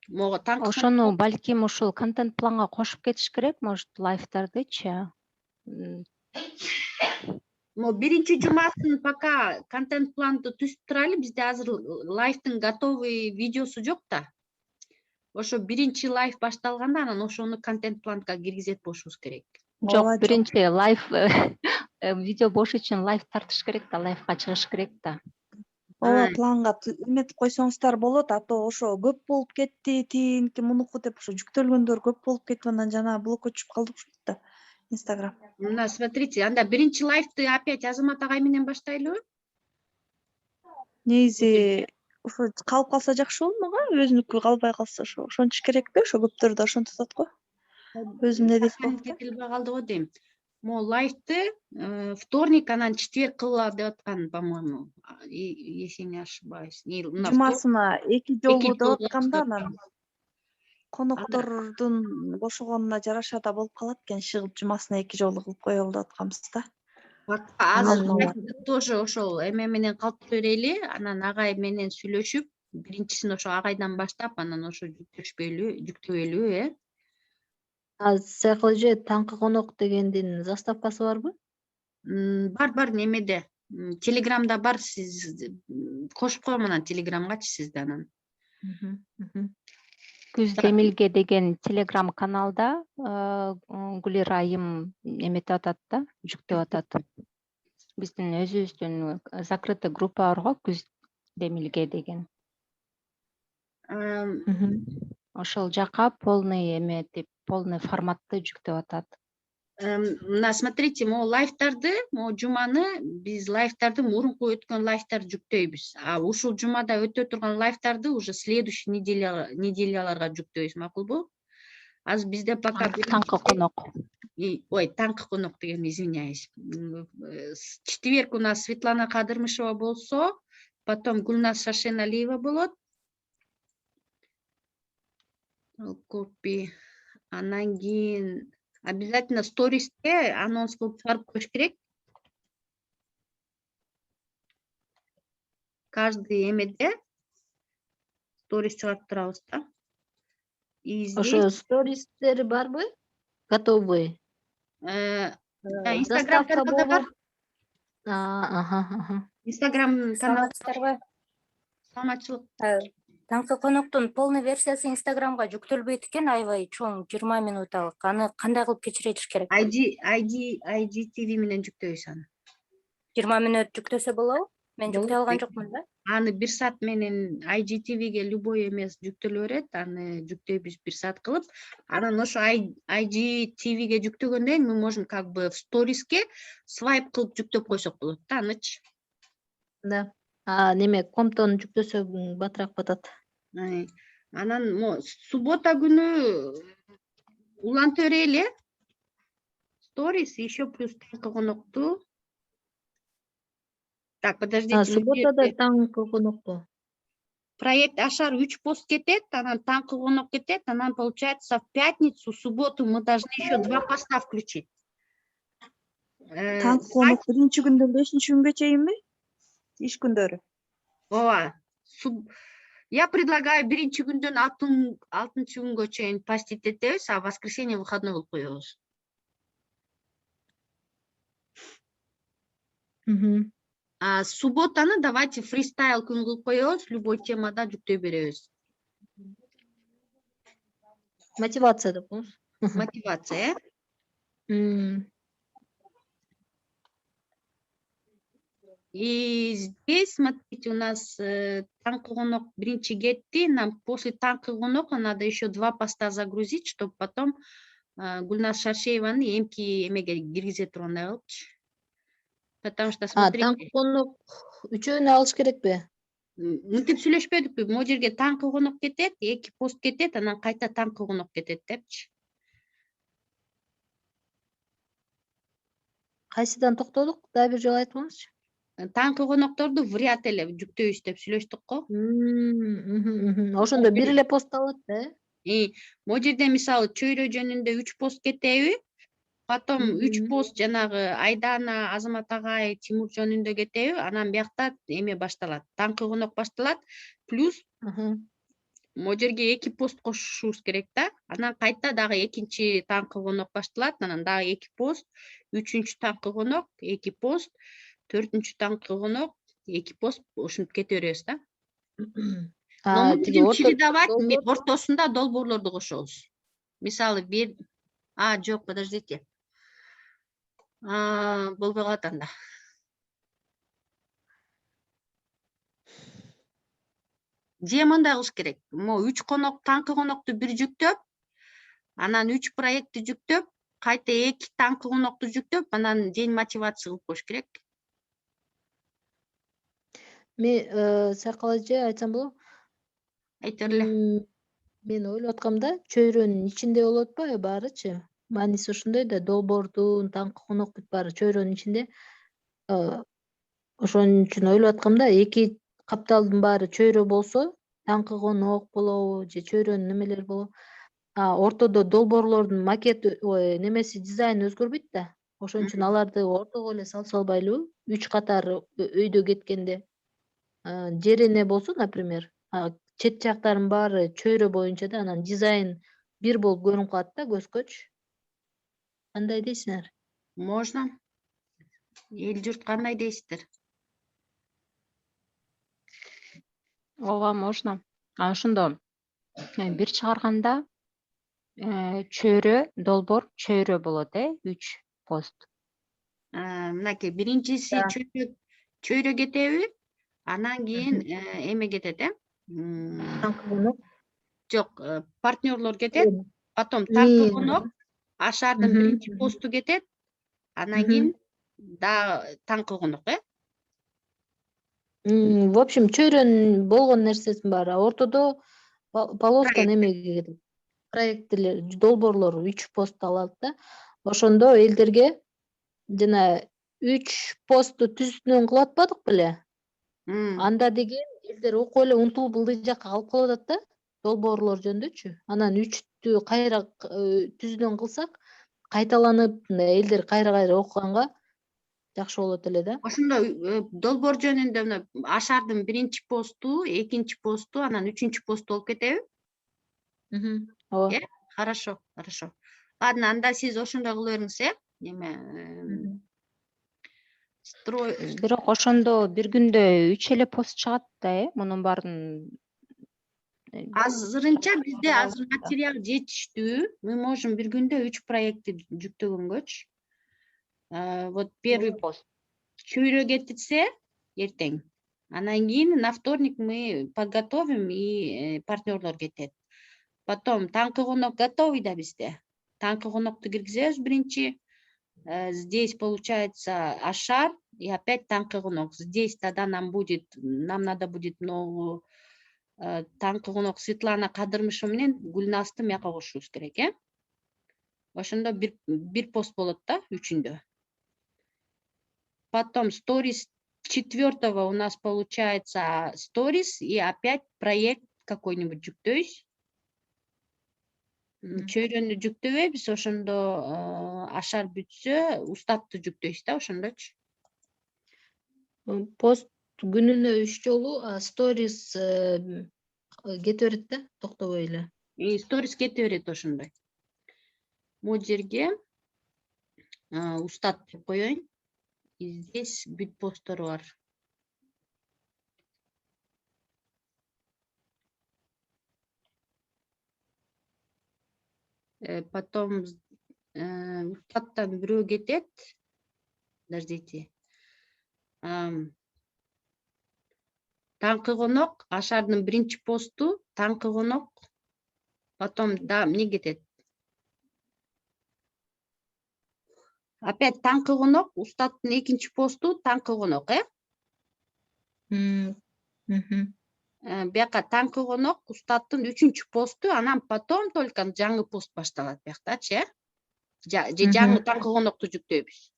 Мого таңкы Ошону балким ушул контент планга кошуп кетиш керек, может, лайфтардычы. биринчи жумасын пока контент планды түзүп турайлы, бизде азыр лайфтын готовый видеосу жок да. Ошо биринчи лайф башталганда анан ошону контент планга киргизет болушубуз керек. Жок, биринчи лайф видео болуш үчүн лайф тартыш керек да, лайфка чыгыш керек да. Ооба, планга эметип койсоңуздар болот, а то ошо көп болуп кетти, тиинки мунуку деп ошо жүктөлгөндөр көп болуп кетип анан жана блокко түшүп калдык ушунт да. Инстаграм. Мына смотрите, анда биринчи лайфты опять Азамат агай менен баштайлыбы? Негизи ошо калып калса жакшы болмок, өзүнүкү калбай калса ошончуш керекпи? Ошо көптөр да ошентип атат го. Өзүмдө элек болуп да. Кетилбей калды го дейм. Могу лайфты вторник, анан четверг кылалы деп аткан, по-моему, если не ошибаюсь. Жумасына 2 жолу деп аткан да, анан коноктордун бошогонуна жараша да болуп калат экен, чыгып жумасына 2 жолу кылып коелу деп атканбыз да. Азыр тоже ошол эме менен калтыра берели, анан агай менен сүйлөшүп, биринчисин ошо агайдан баштап, анан ошо жүктөбөйлү, Сыяк же таңкы конок дегендин заставкасы барбы? Бар немеде. Телеграмда бар, сиз кошуп коем анан телеграмгачы сизди анан. Күз Демилге деген телеграм каналда Гулира айым эметип атат да, жүктөп атат. Биздин өзүбүздүн закрытый группа бар го, Күз Демилге деген. Ошол жака полный эметип, полный форматты жүктөп атат. Мына смотрите, могу лайфтарды, могу жуманы биз лайфтарды мурунку өткөн лайфтарды жүктөйбүз. А ушул жумада өтө турган лайфтарды уже следующий неделяларга жүктөйбүз, макулбу? Азыр бизде пока таңкы конок. Ой, таңкы конок деген, извиняюсь. Четверг у нас Светлана Кадырмышева болсо, потом Гулназ Шашеналиева болот. Копи. Анан кийин обязательно стористе анонс кылып чыгарып коюш керек. Каждый эмеде сторис чыгарып турабыз да. Ошо стористери барбы? Готовый. Инстаграм каналда бар. Инстаграм канал. Саламатсыздарбы? Саламатчылык. Таңкы коноктун полный версиясы Инстаграмга жүктөлбөйт экен, аябай чоң 20 минуталык. Аны кандай кылып кечириш керек? IGTV менен жүктөйбүз аны. 20 минут жүктөсө болобу? Мен Болот, жүктөй алган бек. жокмун да. Аны 1 саат менен IGTVге любой эмес жүктөлө берет, аны жүктөйбүз 1 саат кылып. Анан ошо IGTVге жүктөгөндөн кийин мы можем как бы в сториске свайп кылып жүктөп койсок болот да, анычы. Да. Неме комтон жүктөсө батыраак батат. Анан суббота күнү улантып берели. Сторис еще плюс таңкы конокту. Так, подождите. Субботада таңкы конокту. Проект Ашар 3 пост кетет, анан таңкы конок кетет, анан получается в пятницу, в субботу мы должны еще 2 поста включить. Таңкы конок биринчи күндөн 5-чи күнгө чейинби? Иш күндөрү. Ооба. Я предлагаю биринчи күндөн 6-чы күнгө чейин постить этебиз, а воскресенье выходной кылып коебуз. А субботаны давайте фристайл күн кылып коебуз, любой темада жүктөй беребиз. Мотивация деп коебуз. Мотивация, И здесь, смотрите, у нас таңкы конок биринчи кетти, нам после таңкы конока надо еще 2 поста загрузить, чтобы потом Гульназ Шаршееваны эмки эмеге киргизе тургандай кылыпчы. Потому что, смотрите. Таңкы конок үчөөнү алыш керекпи? Мынтип сүйлөшпөдүкпү? Могу жерге таңкы конок кетет, 2 пост кетет, анан кайта таңкы конок кетет депчи. Кайсыдан токтодук? Дагы бир жолу айтыңызчы. Таңкы конокторду в ряд эле жүктөйбүз деп сүйлөштүк го. Ошондо бир эле пост алат да? Могу жерде мисалы чөйрө жөнүндө 3 пост кетеби? Потом 3 пост жанагы Айдана, Азамат агай, Тимур жөнүндө кетеби? Анан биякта эме башталат. Таңкы конок башталат. Плюс могу жерге 2 пост кошушубуз керек да. Анан кайта дагы экинчи таңкы конок башталат. Анан дагы 2 пост, 3-чү таңкы конок, 2 пост, 4-чү таңкы конок, 2 пост ушинтип кете беребиз да. Но мы будем чередовать, ортосунда долбоорлорду кошобуз. Мисалы бир жок, подождите. Болбой калат анда. Же мындай кылыш керек. Могу 3 конок, таңкы конокту бир жүктөп, анан 3 проектти жүктөп, кайта 2 таңкы конокту жүктөп, анан день мотивация кылып коюш керек. Мен Сайкал эже айтсам болобу? Айта берле. Мен ойлоп аткам да, чөйрөнүн ичинде болот атпайбы баарычы? Мааниси ошондой да, долбоордун, таңкы конок бүт баары чөйрөнүн ичинде. Ошон үчүн ойлоп аткам да, 2 капталдын баары чөйрө болсо, таңкы конок болобу же чөйрөнүн немелери болобу. Ортодо долбоорлордун макети, немеси дизайны өзгөрбөйт да. Ошон үчүн аларды ортого эле салса албайлыбы? 3 катары өйдө кеткенде. Жерине болсо, например, чет жактарынын баары чөйрө боюнча да, анан дизайн бир болуп көрүнүп калат да көзгөчү. Кандай дейсиңер? Можно. Эл журт кандай дейсиздер? Ооба, можно. Ошондо бир чыгарганда чөйрө, долбоор чөйрө болот, 3 пост. Мынакей биринчиси чөйрө кетеби? Анан кийин эме кетет, Таңкы конок. Жок, партнерлор кетет, потом таңкы конок, Ашардын биринчи посту кетет, анан кийин дагы таңкы конок, В общем, чөйрөнүн болгон нерсесин баары ортодо полоска немеге кетет. Проектилер, долбоорлор 3 пост алат да. Ошондо элдерге жана 3 постту түзүнөн кылып атпадык беле? Анда деген элдер окуп эле умтулуп ылдый жакка калып калып атат да, долбоорлор жөнүндөчү. Анан 3тү кайра түзүнөн кылсак, кайталанып элдер кайра окуганга жакшы болот эле да. Ошондо долбоор жөнүндө Ашардын биринчи посту, экинчи посту, анан 3-чү посту болуп кетеби? Ооба. Хорошо, хорошо. Ладно, анда сиз ошондой кыла бериңиз, Неме Бирок ошондо бир күндө 3 эле пост чыгат да, мунун баарын Азырынча бизде азыр материал жетиштүү. Мы можем bir günde 3 проектти жүктөгөнгөчү. Вот первый пост чөйрө кетсе эртең. Анан кийин на вторник мы подготовим и партнерлор кетет. Потом таңкы конок готовый да бизде. Таңкы конокту киргизебиз биринчи. Здесь получается Ашар и опять таңкы конок. Здесь тогда нам надо будет новую таңкы конок Светлана Кадырмышева менен Гүлнасты мияка кошушубуз керек, Ошондо бир пост болот да, үчүндө. Потом сторис 4-го у нас получается сторис и опять проект какой-нибудь жүктөйбүз. Чөйрөнү жүктөбөйбүз, ошондо Ашар бүтсө устатты жүктөйбүз да, ошондочу. Пост күнүнө 3 жолу сторис кете берет да, токтобой эле. Сторис кете берет ошондой. Могу жерге устат деп коеюн. И здесь бүт посттору бар. Потом устаттан бирөө кетет. Подождите. Таңкы конок, Ашардын биринчи посту, таңкы конок. Потом да, эмне кетет? Опять таңкы конок, устаттын экинчи посту, таңкы конок, Бияка таңкы конок, устаттын 3-чү посту, анан потом только жаңы пост башталат бияктачы, Же жаңы таңкы конокту жүктөйбүз.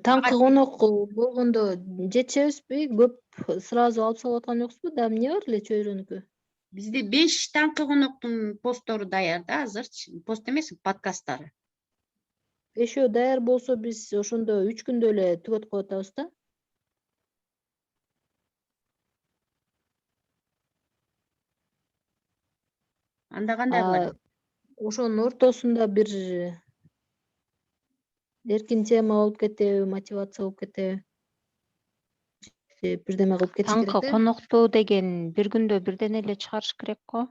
Таңкы конок болгондо жетишебизби? Көп сразу алып салып аткан жоксузбу? Да эмне бар эле чөйрөнүкү? Бизде 5 таңкы коноктун посттору даяр да азыр, пост эмес, подкасттары. 5 даяр болсо биз ошондо 3 күндө эле түгөт коюп атабыз да. Анда кандай кылат? Ошонун ортосунда бир эркин тема болуп кетеби, мотивация болуп кетеби? Бирдеме кылып кетиш керек да. Таңкы конокту деген бир күндө бирден эле чыгарыш керек го.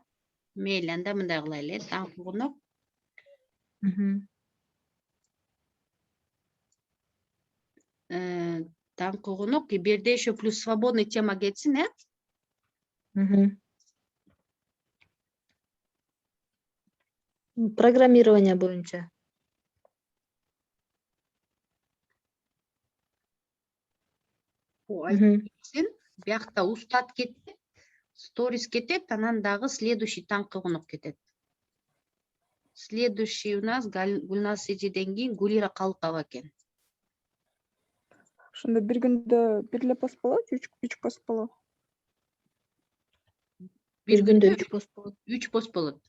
Мейли, анда мындай кылайлы, таңкы конок. Таңкы конок, и берде еще плюс свободный тема кетсин, Программирование боюнча. Биякта устат кетет, сторис кетет, анан дагы следующий таңкы конок кетет. Следующий у нас Гүлназ эжеден кийин Гулира Калыкова экен. Ошондо бир күндө бир эле пост болобу, 3 пост болобу? Бир күндө 3 пост болот. 3 пост болот.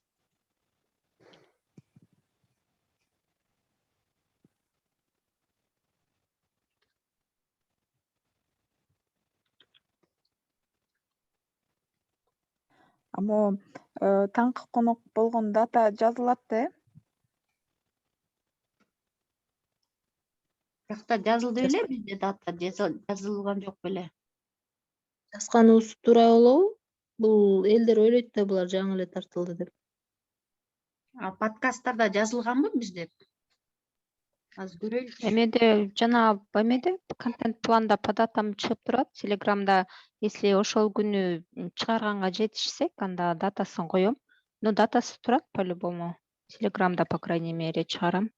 Amo таңкы конок болгон дата жазылат да, Биякта жазылды беле, бизде дата жазылган жок беле. Жазганыбыз туура болобу? Бул элдер ойлойт да булар жаңы эле тартылды деп. Подкасттарда жазылганбы бизде? Азыр көрөйлүчү. Эмеде жана эмеде контент планда по датам чыгып турат. Телеграмда если ошол күнү чыгарганга жетишсек, анда датасын коем. Но датасы турат по-любому. Телеграмда, по крайней мере, чыгарам.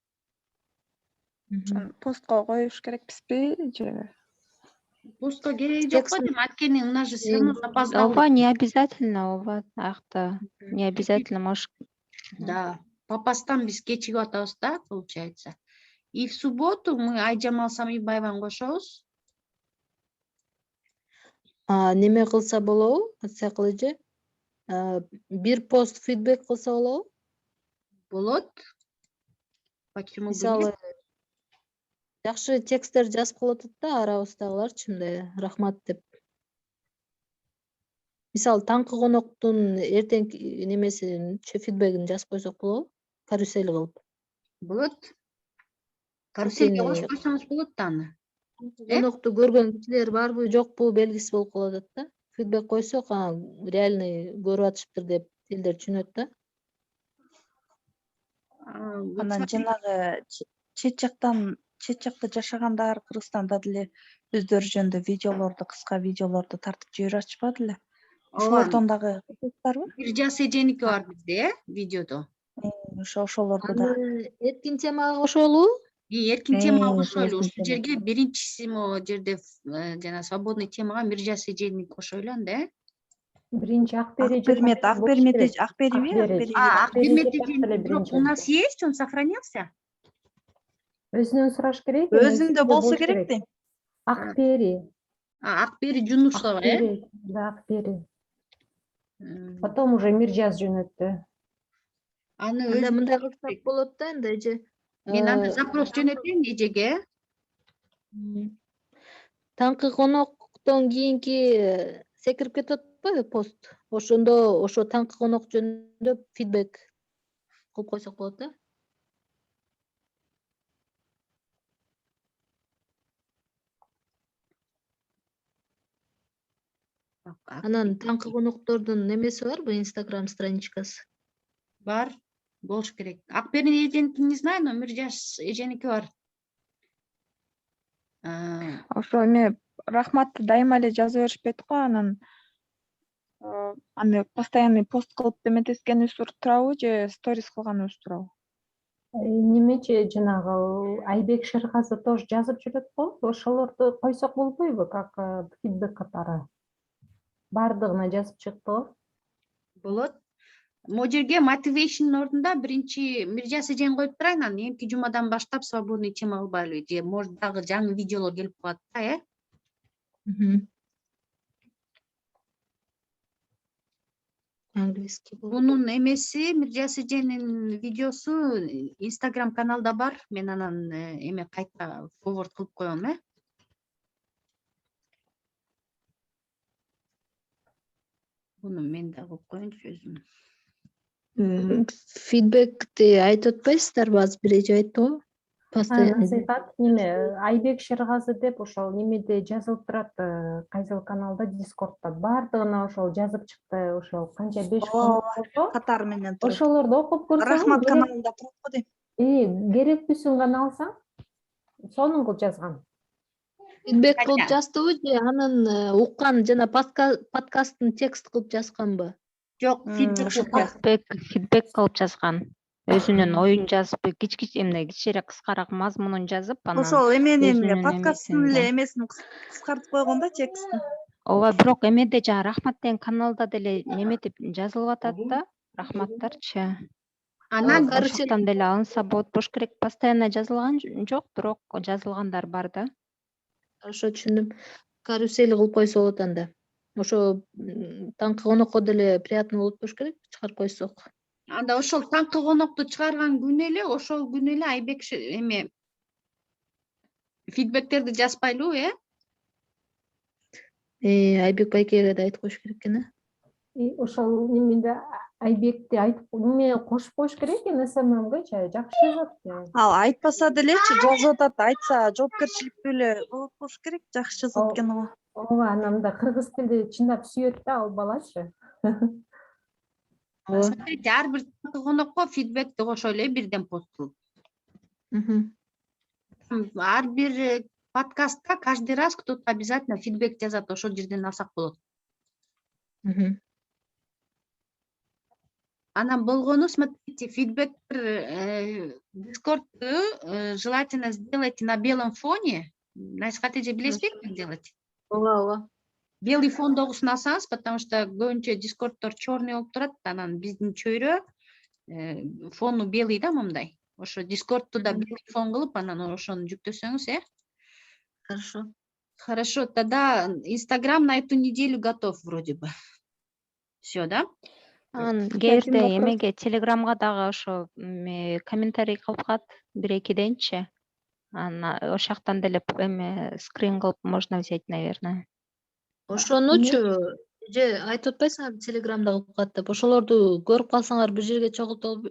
Постко коюш керекпизби же? Постко кереги жок го дейм, анткени у нас же все равно запоздал. Ооба, не обязательно, ооба, аякта не обязательно, может. Да, по постам биз кечигип атабыз да, получается. И в субботу мы Айжамал Самийбаеваны кошобуз. Неме кылса болобу? Атсакыл эже. Бир пост фидбек кылса болобу? Болот. Почему бы Мисалы, нет? жакшы тексттер жазып калатат да, арабыздагыларчы мындай рахмат деп. Мисалы, таңкы коноктун эртеңки немесин, фидбегин жазып койсок болобу? Карусель кылып. Болот. Каруселге Анткени кошуп койсоңуз болот да аны. конокту көргөн кишилер барбы, жокпу белгисиз болуп калып атат да. фидбек койсок, реальный көрүп атышыптыр деп элдер түшүнөт да. Анан жанагы чет жакта жашагандар Кыргызстанда деле өздөрү жөнүндө видеолорду, кыска видеолорду тартып жиберип атышпады эле. Ошолордон дагы кызыктарбы? Миржас эженики бар бизде видеодо. Ошолорду да. Эркин темага кошолу. Эркин темага эркин кошойлу. Ушул тема. жерге биринчиси могу жерде жана свободный темага Миржас эженики кошойлу анда. Биринчи Акбери Акбермет, Акбериби? Акбери. Акбермет Акбери эженики, бирок у нас есть, он сохранился? Өзүнөн сураш керек. Өзүндө болсо керек дейм. Акбери. Акбери Жунусова, Акбери. Да, Акбери. Потом уже Миржас жөнөттү. Аны Анда өзү мындай кылсак болот да, анда эже. мен анда запрос жөнөтөйүн эжеге. Таңкы коноктон кийинки секирип кетип атпайбы пост? Ошондо ошо таңкы конок жөнүндө фидбек кылып койсок болот да. Анан таңкы коноктордун немеси барбы, Instagram страничкасы? Бар, болуш керек. Акбери эженики не знаю, но Миржас эженики бар. Ошо эме Рахматты дайыма эле жаза беришпейт го, анан аны постоянный пост кылып эметескенибиз турабы же сторис кылганыбыз турабы? Немечи жанагы Айбек Шергазы тоже жазып жүрөт го. Ошолорду койсок болбойбу, как фидбек катары? Бардыгына жазып чыкты го. Болот. Могу жерге motivation ордунда биринчи Миржас эжени коюп турайын, анан эмки жумадан баштап свободный тема кылбайлы же может дагы жаңы видеолор келип калат да, Английский болот. Бунун эмеси Миржас эженин видеосу Instagram каналда бар. Мен анан эме кайта форвард кылып коем, Буну мен да кылып коеюнчу өзүм. Фидбекти айтып атпайсыздарбы? Азыр бир эже айтты го. Насыйхат неме Айбек Шергазы деп ошол немеде жазылып турат, кайсыл каналда, Дискордда бардыгына ошол жазып чыкты. Ошол канча 5 болсо, Катары менен турат. ошолорду окуп көрсөң, Рахмат каналында турат го дейм. керектүүсүн гана алсаң, сонун кылып жазган. Фидбек кылып жаздыбы же анын уккан жана подкасттын текст кылып жазганбы? Жок, Фидбек кылып жазган. Өзүнүн оюн жазып, кичирээк кыскараак мазмунун жазып, анан Ошол эменин өзүнүн подкасттын эмесин, эле эмесин кыскартып койгон да, текстин. ооба, бирок эмеде жана Рахмат деген каналда деле неметип жазылып атат да, рахматтарчы. Анан Ошоктон деле алынса болот болуш керек. Постоянно жазылган жок, бирок жазылгандар бар да. Ошо түшүндүм. Карусель кылып койсо болот анда. Ошо таңкы конокко деле приятный болот болуш керек, чыгарып койсок. Анда ошол таңкы конокту чыгарган күнү эле, ошол күнү эле Айбек эме фидбектерди жазбайлы, Айбек байкеге да айтып коюш керек экен, Ошол немеде Айбекти айтып неме кошуп коюш керек экен СММгечи, жакшы жазат. Ал айтпаса делечи, жазып атат, айтса жоопкерчиликтүү эле болот болуш керек, жакшы жазат экен ага. Ооба, анан да кыргыз тилди чындап сүйөт да ал балачы. Смотрите, ар бир таңкы конокко фидбекти кошойлу, бирден пост кылып. Ар бир подкастка каждый раз кто-то обязательно фидбек жазат, ошол жерден алсак болот. Анан болгону, смотрите, фидбектер Дискордду желательно сделайте на белом фоне. Насыйхат эже билесизби как делать? Ооба. Белый фондогусун алсаңыз, потому что көбүнчө Дискордтор черный болуп турат, анан биздин чөйрө фону белый да, момундай. Ошо Дискордту да белый фон кылып, анан ошону жүктөсөңүз, Хорошо. Хорошо, тогда Инстаграм на эту неделю готов вроде бы. Всё, да? Кээ бирде эмеге Телеграмга дагы ошо комментарий кылып кат, 1-2денчи. Анан ошол жактан деле эме скрин кылып можно взять, наверное. Ошонучу же айтып атпайсыңарбы Телеграмда кылып кат деп. Ошолорду көрүп калсаңар бир жерге чогултуп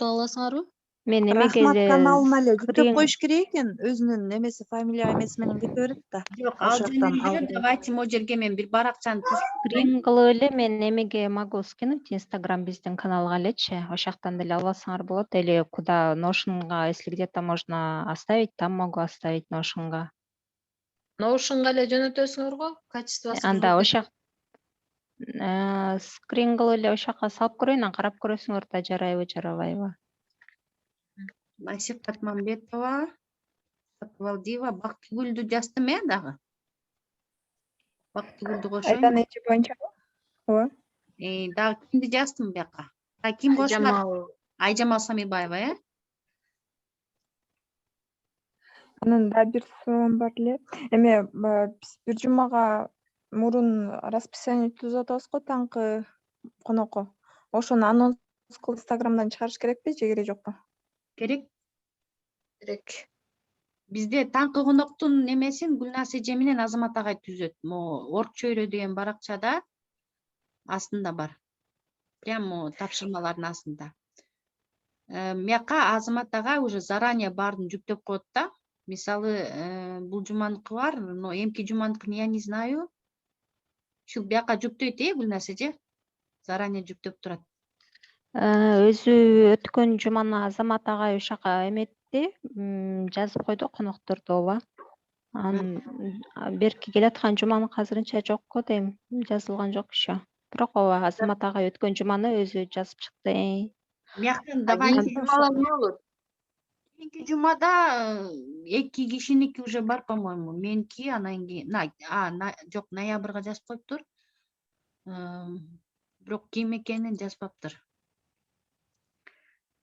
аласыңарбы? Мен Рахмат эмеге каналына эле жүктөп скрин коюш керек экен, өзүнүн немеси фамилия эмеси менен кете берет да. Жок, ал Ошол жактан жөнүндө алып. давайте могу жерге мен бир баракчаны түзүп скрин кылып эле мен эмеге могу скинуть Инстаграм биздин каналга элечи. Ошол жактан деле албасаңар болот. Или куда Notion'га, если где-то можно оставить, там могу оставить Notion'га. Notion'га эле жөнөтөсүңөр го, качествосу Анда бузулуп скрин кылып эле ошол жака салып көрөйүн, анан карап көрөсүңөр да жарайбы, жарабайбы. Насипат Мамбетова, Сатыбалдиева, Бактыгүлдү жаздым дагы. Бактыгүлдү кошоюн. Айдан эже боюнчабы? Ооба. Дагы кимди жаздым бияка? Ким кошулат? Айжамал. Айжамал Самибаева, Анан да бир суроом бар эле. Эме биз бир жумага мурун расписание түзүп атабыз го таңкы конокко. Ошону анонс кылып Инстаграмдан чыгарыш керекпи же кереги жокпу? Керек. Керек. Бизде таңкы коноктун немесин Гүлназ эже менен Азамат агай түзөт. Могу Орк чөйрө деген баракчада астында бар. Прямо тапшырмалардын астында. Мияка Азамат агай уже заранее баарын жүктөп коет да. Мисалы, бул жуманыкы бар, но эмки жуманыкын я не знаю. Ушул бияка жүктөйт, Гүлназ эже. Заранее жүктөп турат. Өзү өткөн жуманы Азамат агай ошол жака эметти, жазып койду конокторду, ооба. Анан берки келаткан жуманыкы азырынча жок го дейм, жазылган жок еще. Бирок ооба Азамат агай өткөн жуманы өзү жазып чыкты. Мияктан давай. Кийинки жумалар эмне болот? Кийинки жумада 2 кишиники уже бар, по-моему. Меники, анан кийин жок, ноябрга жазып коюптур. Бирок ким экенин жазбаптыр.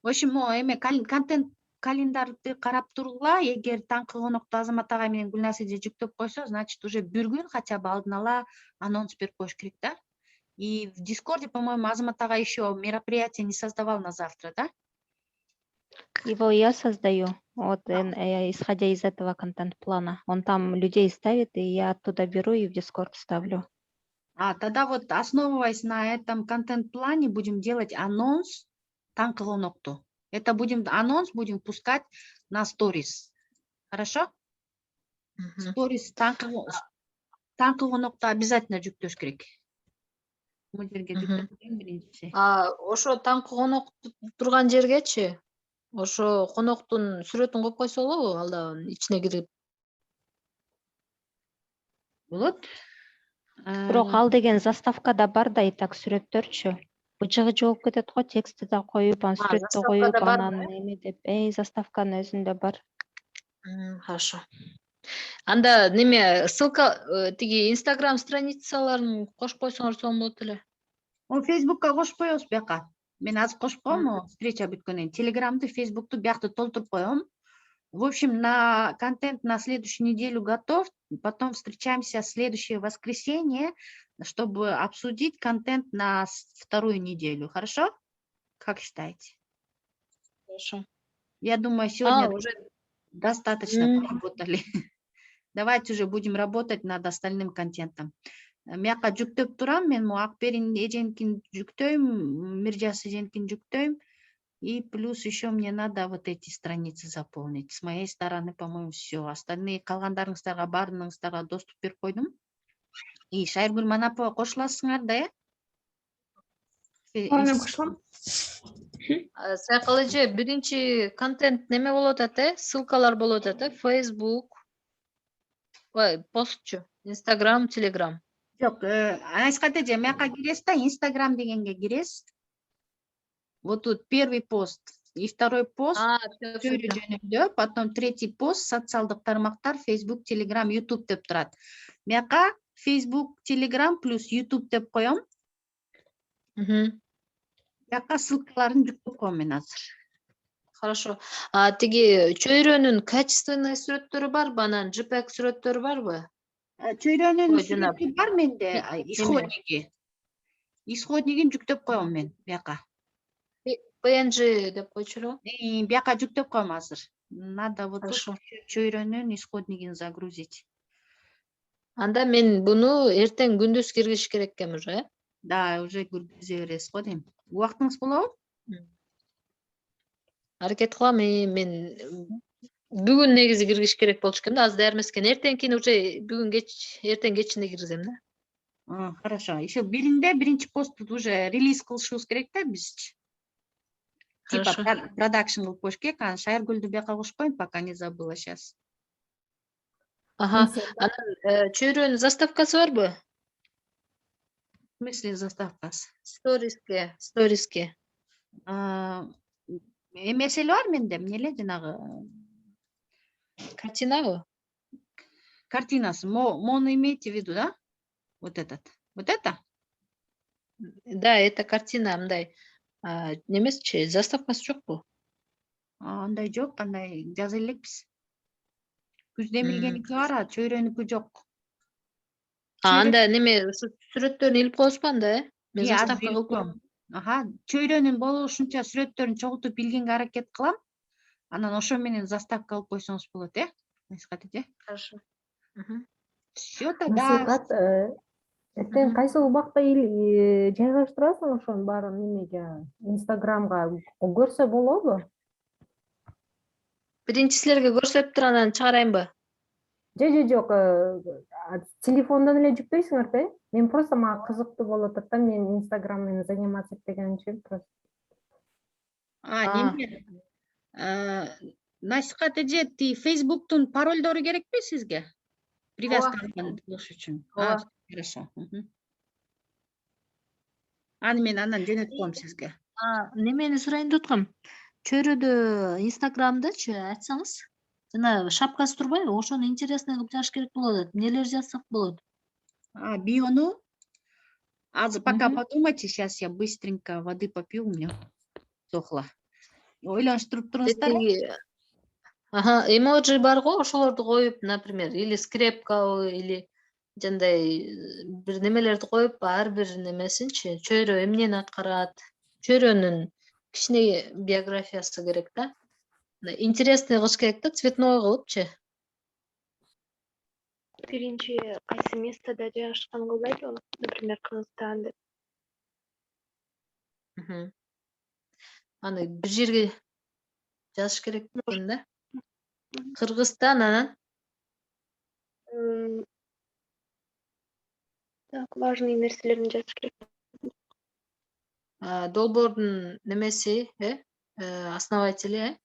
В общем, эме контент календарды карап тургула. Эгер таңкы конокту Азамат агай менен Гүлназ эже жүктөп койсо, значит уже бир күн хотя бы алдын ала анонс берип коюш керек да. И в Дискорде, по-моему, Азамат агай еще мероприятие не создавал на завтра, да? Его я создаю, вот исходя из этого контент-плана. Он там людей ставит, и я оттуда беру и в Discord ставлю. Тогда вот основываясь на этом контент-плане будем делать анонс таңкы конокту. Это анонс будем пускать на сторис. Хорошо? Сторис таңкы конокту обязательно жүктөш керек. Бул жерге жүктөп биринчи. Ошо таңкы конок турган жергечи ошо коноктун сүрөтүн коюп койсо болобу? Алда ичине кирип. Болот. Бирок ал деген заставкада бар да и так сүрөттөрчү. Быжыгы болуп кетет го, текстти да коюп, анан сүрөттү коюп, анан эме деп, заставканын өзүндө бар. Хорошо. Анда неме ссылка тиги Инстаграм страницаларын кошуп койсоңор сонун болот эле. Фейсбукка кошуп коебуз бияка. Мен азыр кошуп коем, встреча бүткөндөн. Телеграмды, Фейсбукту биякты толтуруп коем. В общем, на контент на следующую неделю готов. Потом встречаемся в следующее воскресенье, чтобы обсудить контент на вторую неделю. Хорошо? Как считаете? Хорошо. Я думаю, сегодня уже достаточно поработали. Давайте уже будем работать над остальным контентом. Мияка жүктөп турам, мен Акберин эженикин жүктөйм, Миржас эженикин жүктөйм. И плюс еще мне надо вот эти страницы заполнить. С моей стороны, по-моему, все. Остальные калгандарыңыздарга баарыңыздарга доступ берип койдум. И Шайыргүл Манапова кошуласыңар да, Мен кошулам. Сайкал эже, биринчи контент неме болуп атат, ссылкалар болуп атат, Facebook, постчу, Instagram, Telegram. Жок, Айскат эже, мияка киресиз да, Instagram дегенге киресиз. Вот тут первый пост и второй пост жөнүндө, потом третий пост социалдык тармактар, Facebook, Telegram, YouTube деп турат. Мияка Facebook, Telegram плюс YouTube деп коем. Мияка ссылкаларын жүктөп коем мен азыр. Хорошо. Тиги чөйрөнүн качественный сүрөттөрү барбы, анан JPEG сүрөттөрү барбы? Чөйрөнүн сүрөтү бар менде, исходниги. Исходнигин жүктөп коем мен бияка. PNG деп койчу эле. Бияка жүктөп коем азыр. Надо вот чөйрөнүн исходнигин загрузить. Анда мен буну эртең күндүз киргизиш керек экен уже, Да, уже киргизе бересиз го дейм. Убактыңыз болобу? аракет кылам. Мен бүгүн негизи киргиш керек болчу экен да, азыр даярмаскен. Эртеңкини уже бүгүн эртең кечинде киргизем да. Хорошо. Еще биринчи постты уже релиз кылышыбыз керек да бизчи. Типа Хорошо. продакшн кылып коюш керек. Анан Шайыргүлдү бияка кошпойм, пока не забыла сейчас. Анан чөйрөнүн заставкасы барбы? В смысле заставкасы? Сториске. Эмеси эле бар менде, эмне эле жанагы Картинабы? картинасы. Мону имеете в виду, да? Вот этот. Вот это? Да, это картина мындай. Немесичи, заставкасы жокпу? Андай жок, андай жаза элекпиз. Күздө эмилгеники бар, чөйрөнүкү жок. Анда неме сүрөттөрүн илип коесузбу анда, Мен заставка кылып коем. Чөйрөнүн болушунча сүрөттөрүн чогултуп билгенге аракет кылам. Анан ошо менен заставка кылып койсоңуз болот, Насихат эже. Хорошо. Всё тогда. Насихат, эртең кайсы убакта жайгаштырасың ошонун баарын немеге, Инстаграмга көрсө болобу? Биринчи силерге көрсөтүптүр, анан чыгарайынбы? Жок, телефондон эле жүктөйсүңөр да? Мен просто мага кызыктуу болуп атат да, мен Инстаграм менен заниматься этпеген үчүн просто. Неме? Насихат эже, Facebooktун паролдору керекпи сизге? Привязка кылыш үчүн. Хорошо. Аны мен анан жөнөтүп коем сизге. Немени сурайын деп аткам. Чөйрөдө Инстаграмдачы айтсаңыз, жана шапкасы турбайбы? Ошону интересный кылып жазыш керек болот. Эмнелер жазсак болот? Биону? Пока подумайте, сейчас я быстренько воды попью, у меня сохла. Ойлонуштуруп туруңуздар. Эмоджи бар го, ошолорду коюп, например, или скрепкабы, или жандай бир немелерди коюп, ар бир немесинчи, чөйрө эмнени аткарат, чөйрөнүн кичине биографиясы керек да. Интересный кылыш керек да, цветной кылыпчы. Биринчи кайсы местода жайгашкан кылбайбы? Например, Кыргызстан деп. Аны бир жерге жазыш керек экен да. Кыргызстан, анан Так, важный нерселерин жазыш керек. долбоордун немеси, основатели,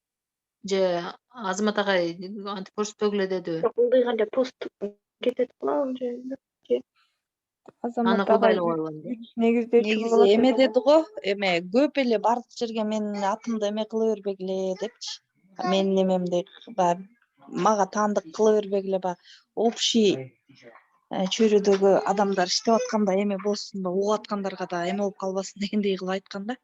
же Азамат агай антип көрсөтпөгүлө дедиби? Жок, ылдый эле пост кетет кылабы же? Азамат агай негиздөөчү болот. Негизи эме деди го, көп эле бардык жерге менин атымды эме кыла бербегиле депчи. Менин эмемди мага таандык кыла бербегиле, общий чөйрөдөгү адамдар иштеп атканда эме болсун да, угуп аткандарга да эме болуп калбасын дегендей кылып айткан да.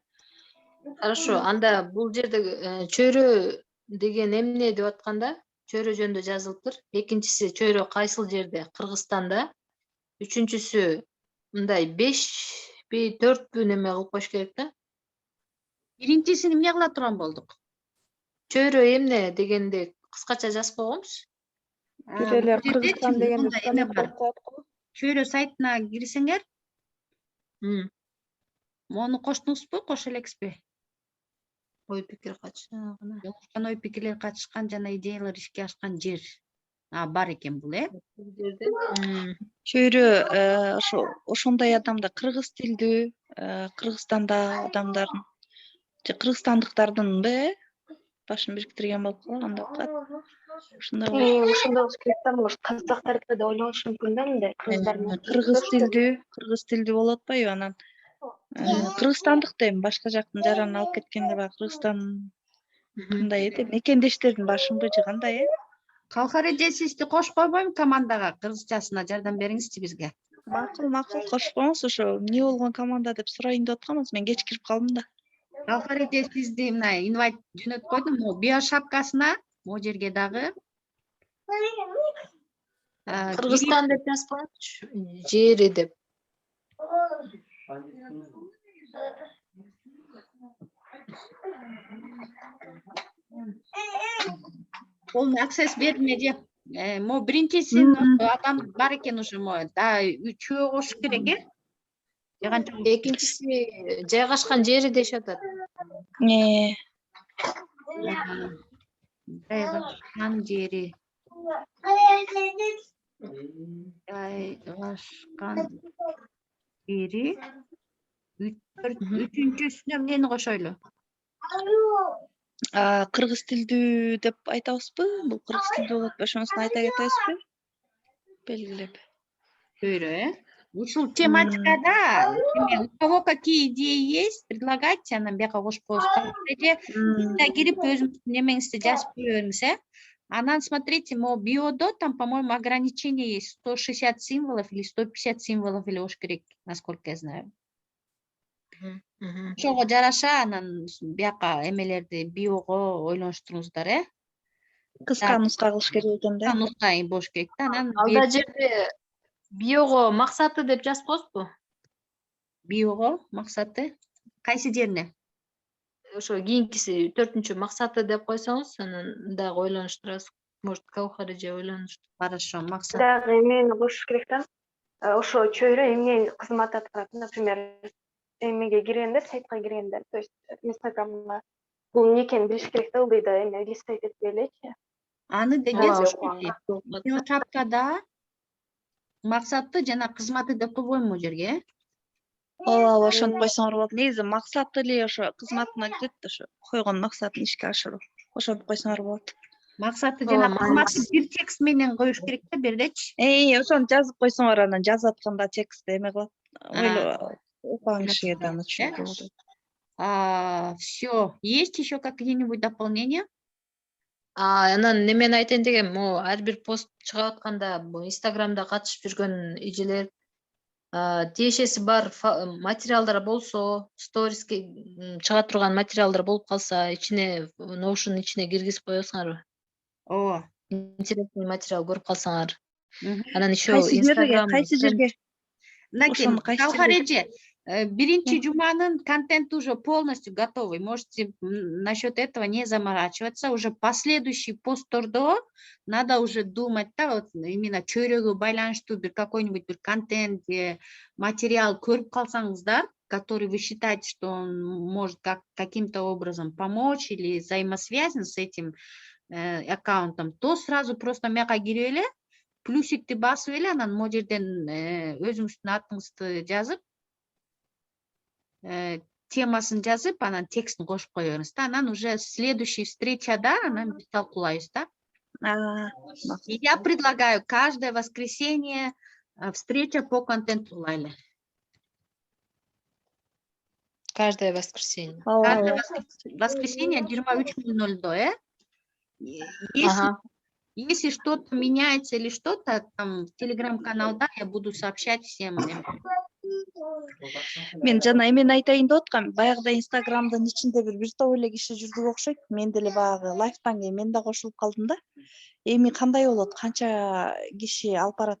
Хорошо, анда бул жерде чөйрө деген эмне деп атканда, чөйрө жөнүндө жазылыптыр. Экинчиси чөйрө кайсыл жерде? Кыргызстанда. Үчүнчүсү мындай 5 4 неме кылып коюш керек да. Биринчисин эмне кыла турган болдук? Чөйрө эмне дегенде кыскача жазып койгонбуз. Бир эле Кыргызстан дегенде эме бар. Чөйрө сайтына кирсеңер, мону коштуңузбу, кошо элексизби? Ой пикир катышкан. Ой пикирлер катышкан жана идеялар ишке ашкан жер. Бар экен бул, Чөйрө ошондой адамда кыргыз тилдүү, Кыргызстанда адамдардын же кыргызстандыктардын башын бириктирген болуп калган да. Ошондой Ошондой керек да, может, казактардыкы да ойлонуш мүмкүн да, мындай кыргыздардын. кыргыз тилдүү болуп атпайбы? Анан кыргызстандык эми башка жактын жаранын алып кеткенде Кыргызстан кандай мекендештердин башынбы же кандай? Калкар эже, сизди кошуп койбойм командага, кыргызчасына жардам бериңизчи бизге. Макул, кошуп коюңуз. Ошо эмне болгон команда деп сурайын деп атканбыз. Мен кеч кирип калдым да. Калкар эже, сизди мына инвайт жөнөтүп койдум, могу био шапкасына, могу жерге дагы. Кыргызстан деп жазып коюңузчу, жери деп. Полный аксесс берме же. Могу биринчисин адам бар экен уже, үчөө кошуш керек, Экинчиси жайгашкан жери дешип атат. жайгашкан жери. Жайгашкан жери. Үчүнчүсүнө эмнени кошойлу? Кыргыз тилдүү деп айтабызбы? Бул кыргыз тилдүү болот, ошонусун айта кетебизби? Белгилеп. Чөйрө, ушул тематикада у кого какие идеи есть, предлагайте, анан бияка кошуп коебуз. Сизде кирип өзүңүздүн немеңизди жазып кое бериңиз, Анан смотрите, биодо там, по-моему, ограничение есть 160 символов или 150 символов или болуш керек, насколько я знаю. Ошого жараша анан бияка эмелерди биого ойлонуштуруңуздар, Кыска нуска кылыш керек экен да. Нуска болуш керек да. Анан Алда жерде биого максаты деп жазып коесузбу? биого максаты кайсы жерине? Ошо кийинкиси 4-чү максаты деп койсоңуз, анан дагы ойлонуштурасыз. Может, Каухар эже ойлонуштур. Хорошо, максат. Дагы эмени кошуш керек да. Ошо чөйрө эмне кызмат аткарат? Например, эмеге киргенде, сайтка киргенде, то есть Инстаграмга бул эмне экенин билиш керек да, ылдый да эме листать этпей элечи. Аны деген Ооба. шапкада максаты жана кызматы деп койбоймунбу жерге? Ооба, ошентип койсоңор болот. Негизи максаты эле ошо кызматына кирет, ошо койгон максатын ишке ашыруу. Ошентип койсоңор болот. Максаты жана кызматы бир текст менен коюш керек да, бир элечи. Ошону жазып койсоңор анан жазып атканда текстти эме кылат. Окуган кишиге да аны түшүнүккө болот. Все. Есть еще какие-нибудь дополнения? Анан немени айтайын дегем, ар бир пост чыгып атканда Инстаграмда катышып жүргөн эжелер тиешеси бар материалдар болсо, сториске чыга турган материалдар болуп калса, ичине Notion ичине киргизип коесуңарбы? Ооба. Интересный материал көрүп калсаңар. Анан еще Кайсы жерге, Инстаграм кайсы жерге? Мынакей, Каухар эже, биринчи жуманын контенти уже полностью готовый. Можете насчет этого не заморачиваться. Уже последующий посттордо надо уже думать, да, вот именно чөйрөгө байланыштуу бир какой-нибудь бир контент, материал көрүп калсаңыздар, который вы считаете, что он может каким-то образом помочь или взаимосвязан с этим аккаунтом, то сразу просто мияка кирип эле, плюсикти басып эле, анан могу жерден өзүңүздүн атыңызды жазып, темасын жазып, анан текстин кошуп кое бериңиз да. Анан уже следующий встречада анан биз талкуулайбыз да. Я предлагаю каждое воскресенье встреча по контенту кылайлы. Каждое воскресенье. Каждое воскресенье 23:00, Если что-то меняется или что-то, там в телеграм-канал, да, я буду сообщать всем. Мен жана эмени айтайын деп аткам. Баягыда Инстаграмдын ичинде бир топ эле киши жүрдүк окшойт. Мен деле баягы лайфтан кийин мен да кошулуп калдым да. Эми кандай болот? Канча киши алып барат?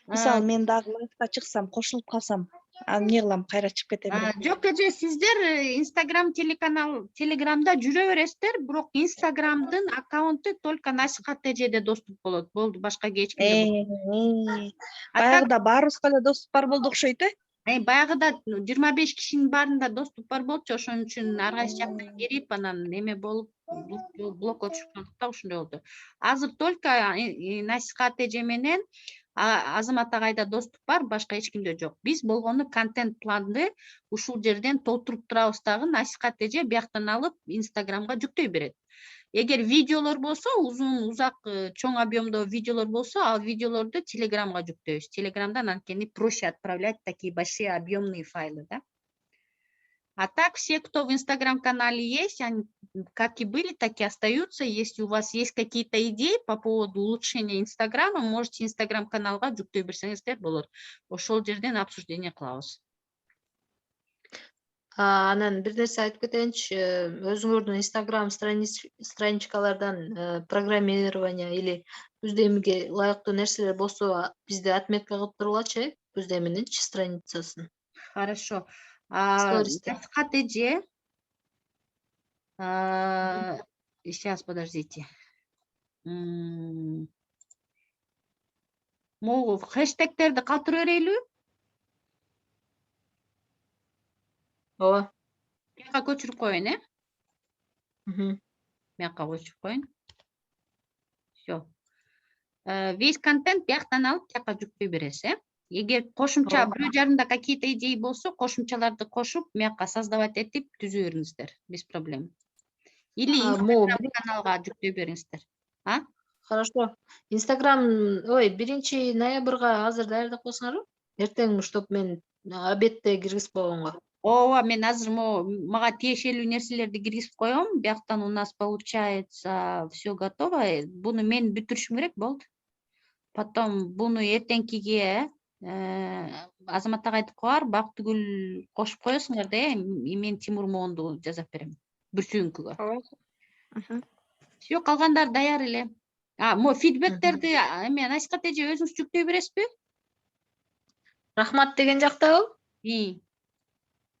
Мисалы, мен дагы лайфка чыксам, кошулуп калсам, эмне кылам? Кайра чыгып кетем. Жок эже, сиздер Инстаграм телеграмда жүрө бересиздер, бирок Инстаграмдын аккаунту только Насихат эжеде доступ болот. Болду, башка эч кимде. Баягыда баарыбызга эле доступ бар болду окшойт, Баягыда 25 кишинин баарында доступ бар болчу, ошон үчүн ар кайсы жактан кирип, анан эме болуп, блокко түшүп калдык да, ошондой болду. Азыр только Насихат эже менен Азамат агайда доступ бар, башка эч кимде жок. Биз болгону контент планды ушул жерден толтуруп турабыз дагы, Насихат эже бияктан алып Инстаграмга жүктөй берет. Эгер видеолор болсо, узак, чоң объемдо видеолор болсо, ал видеолорду Телеграмга жүктөйбүз. Телеграмдан анткени проще отправлять такие большие объемные файлы, да? А так все, кто в Инстаграм-канале есть, они как и были, так и остаются. Если у вас есть какие-то идеи по поводу улучшения Инстаграма, можете Инстаграм-каналга жүктөй берсеңиздер болот. Ошол жерден обсуждение кылабыз. Анан бир нерсе айтып кетейинчи, өзүңөрдүн Инстаграм страничкалардан программирование или Түздемиге ылайыктуу нерселер болсо, бизде отметка кылып тургулачы, Түздемининчи страницасын. Хорошо. Насихат эже, сейчас, подождите. Могу хэштегтерди калтырып берейлиби? Ооба. Бияка көчүрүп коеюн, Мияка кочуп коюн. Все. Весь контент бияктан алып тияка жүктөй бересиз, Эгер кошумча бирөө жарымда какие-то идеи болсо, кошумчаларды кошуп, мияка создавать этип түзүү бериңиздер, без проблем. Или Instagram каналга жүктөй бериңиздер. Хорошо. Инстаграм, ой, 1-ноябрга азыр даярдап койсуңарбы? Эртең, чтоб мен обедте киргизип койгонго. Ооба, мен азыр мага тиешелүү нерселерди киргизип коем. Бияктан у нас получается все готово. Буну мен бүтүрүшүм керек болду. Потом буну эртеңкиге Азамат ага айтып коер, Бактыгүл кошуп коесуңар да, мен Тимур Моонду жазап берем. Бир сүйүнкүгө. Все, калгандар даяр эле. Фидбектерди эме насихат эже өзүңүз жүктөй бересизби? Рахмат деген жактабы?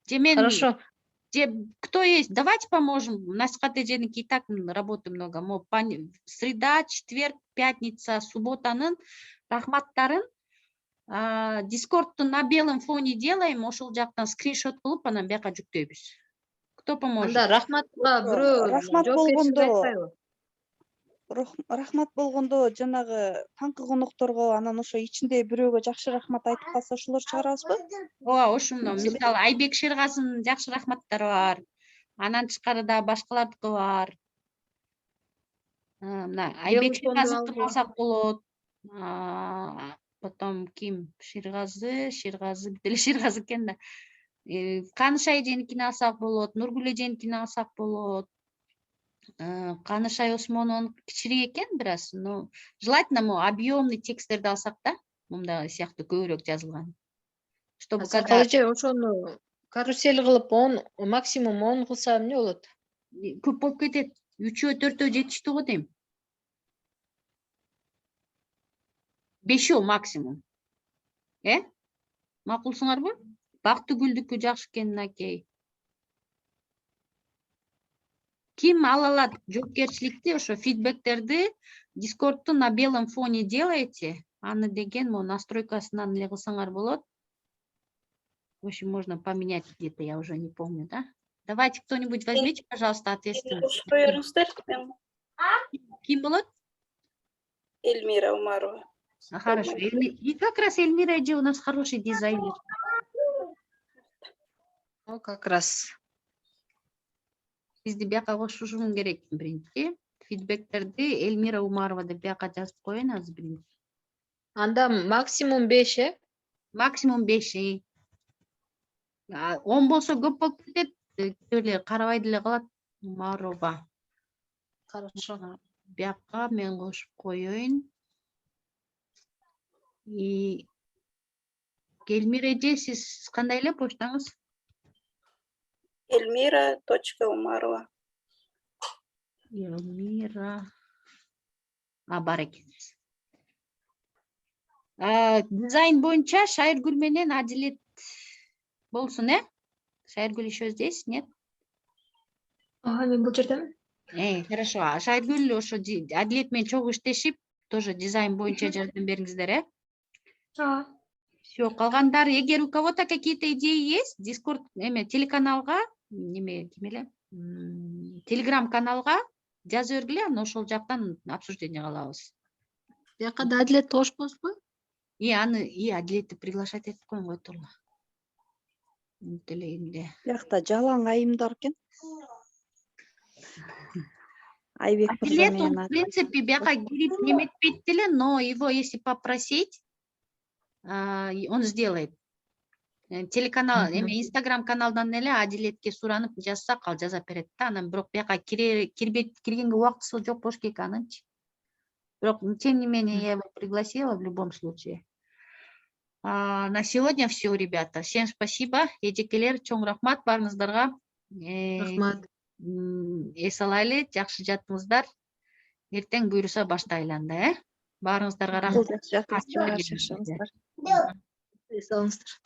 Хорошо. Кто есть? Давайте поможем. Насихат эженики и так работы много. Среда, четверг, пятница, субботанын рахматтарын Дискордтун на белом фоне делаем, ошол жактан скриншот кылып, анан бияка жүктөйбүз. Кто поможет? Анда рахматка бирөө рахмат болгондо жанагы таңкы конокторго анан ошо ичинде бирөөгө жакшы рахмат айтып калса ошолор чыгарабызбы? Ооба, ошондо. Мисалы, Айбек Шергазынын жакшы рахматтары бар. Анан тышкары да башкалардыкы бар. Мына Айбек Шергазыны алсак болот. Потом ким? Шергазы деле Шергазы экен да. Канышай эженикини алсак болот, Нургүл эженикини алсак болот. Канышай Осмонун кичирээк экен бир аз, но желательно объемный тексттерди алсак да, мындай сыяктуу көбүрөөк жазылган. Чтобы когда ошону карусель кылып максимум 10 кылса эмне болот? Көп болуп кетет. 3-4 жетиштүү го дейм. 5 максимум. Макулсуңарбы? Бактыгүлдүкү жакшы экен, Накей. Ким ала алат жоопкерчиликти, ошо фидбектерди Дискордтун на белом фоне делаете, аны деген настройкасынан эле кылсаңар болот. В общем, можно поменять где-то, я уже не помню, да? Давайте кто-нибудь возьмите, пожалуйста, ответственность. Ким болот? Эльмира Умарова. Хорошо. И как раз Эльмира эже у нас хороший дизайнер. Как раз. Бизди бияка кошушум керек биринчи. Фидбектерди Эльмира Умарова деп бияка жазып коеюн азыр биринчи. Анда максимум 5, Максимум 5. 10 болсо көп болуп кетет. Эле карабай деле калат. Умарова. Хорошо. Бияка мен кошуп коеюн. Эльмира эже, сиз кандай эле почтаңыз? Эльмира.Умарова. Эльмира. Бар экенсиз. Дизайн боюнча Шайыргүл менен Адилет болсун, Шайыргүл еще здесь, нет? Мен бул жердемин. Хорошо. Шайыргүл ошо Адилет менен чогуу иштешип, тоже дизайн боюнча жардам бериңиздер, Все, калгандар, эгер у кого-то какие-то идеи есть, Дискорд, телеканалга, Телеграм-каналга жазып бергиле, анан ошол жактан обсуждение кылабыз. Бияка да Адилет кошпосузбу? Аны Адилетти приглашать этип койгон турла. Биякта жалаң айымдар экен. Айбек Адилет, он, в принципе, бияка кирип неметпейт деле, но его если попросить, он сделает. Телеканал, Инстаграм-каналдан эле Адилетке суранып жазсак, ал жазап берет да, анан бирок бияка киргенге убактысы жок болуш керек анынчы. Бирок, тем не менее, я его пригласила в любом случае. На сегодня все, ребята. Всем спасибо. Эжекелер, чоң рахмат барыңыздарга. Рахмат. Эс алайлы, жакшы жатыңыздар. Эртең буйруса баштайлы анда, Баарыңыздарга рахмат. Жакшы жатыңыздар. Эс алыңыздар.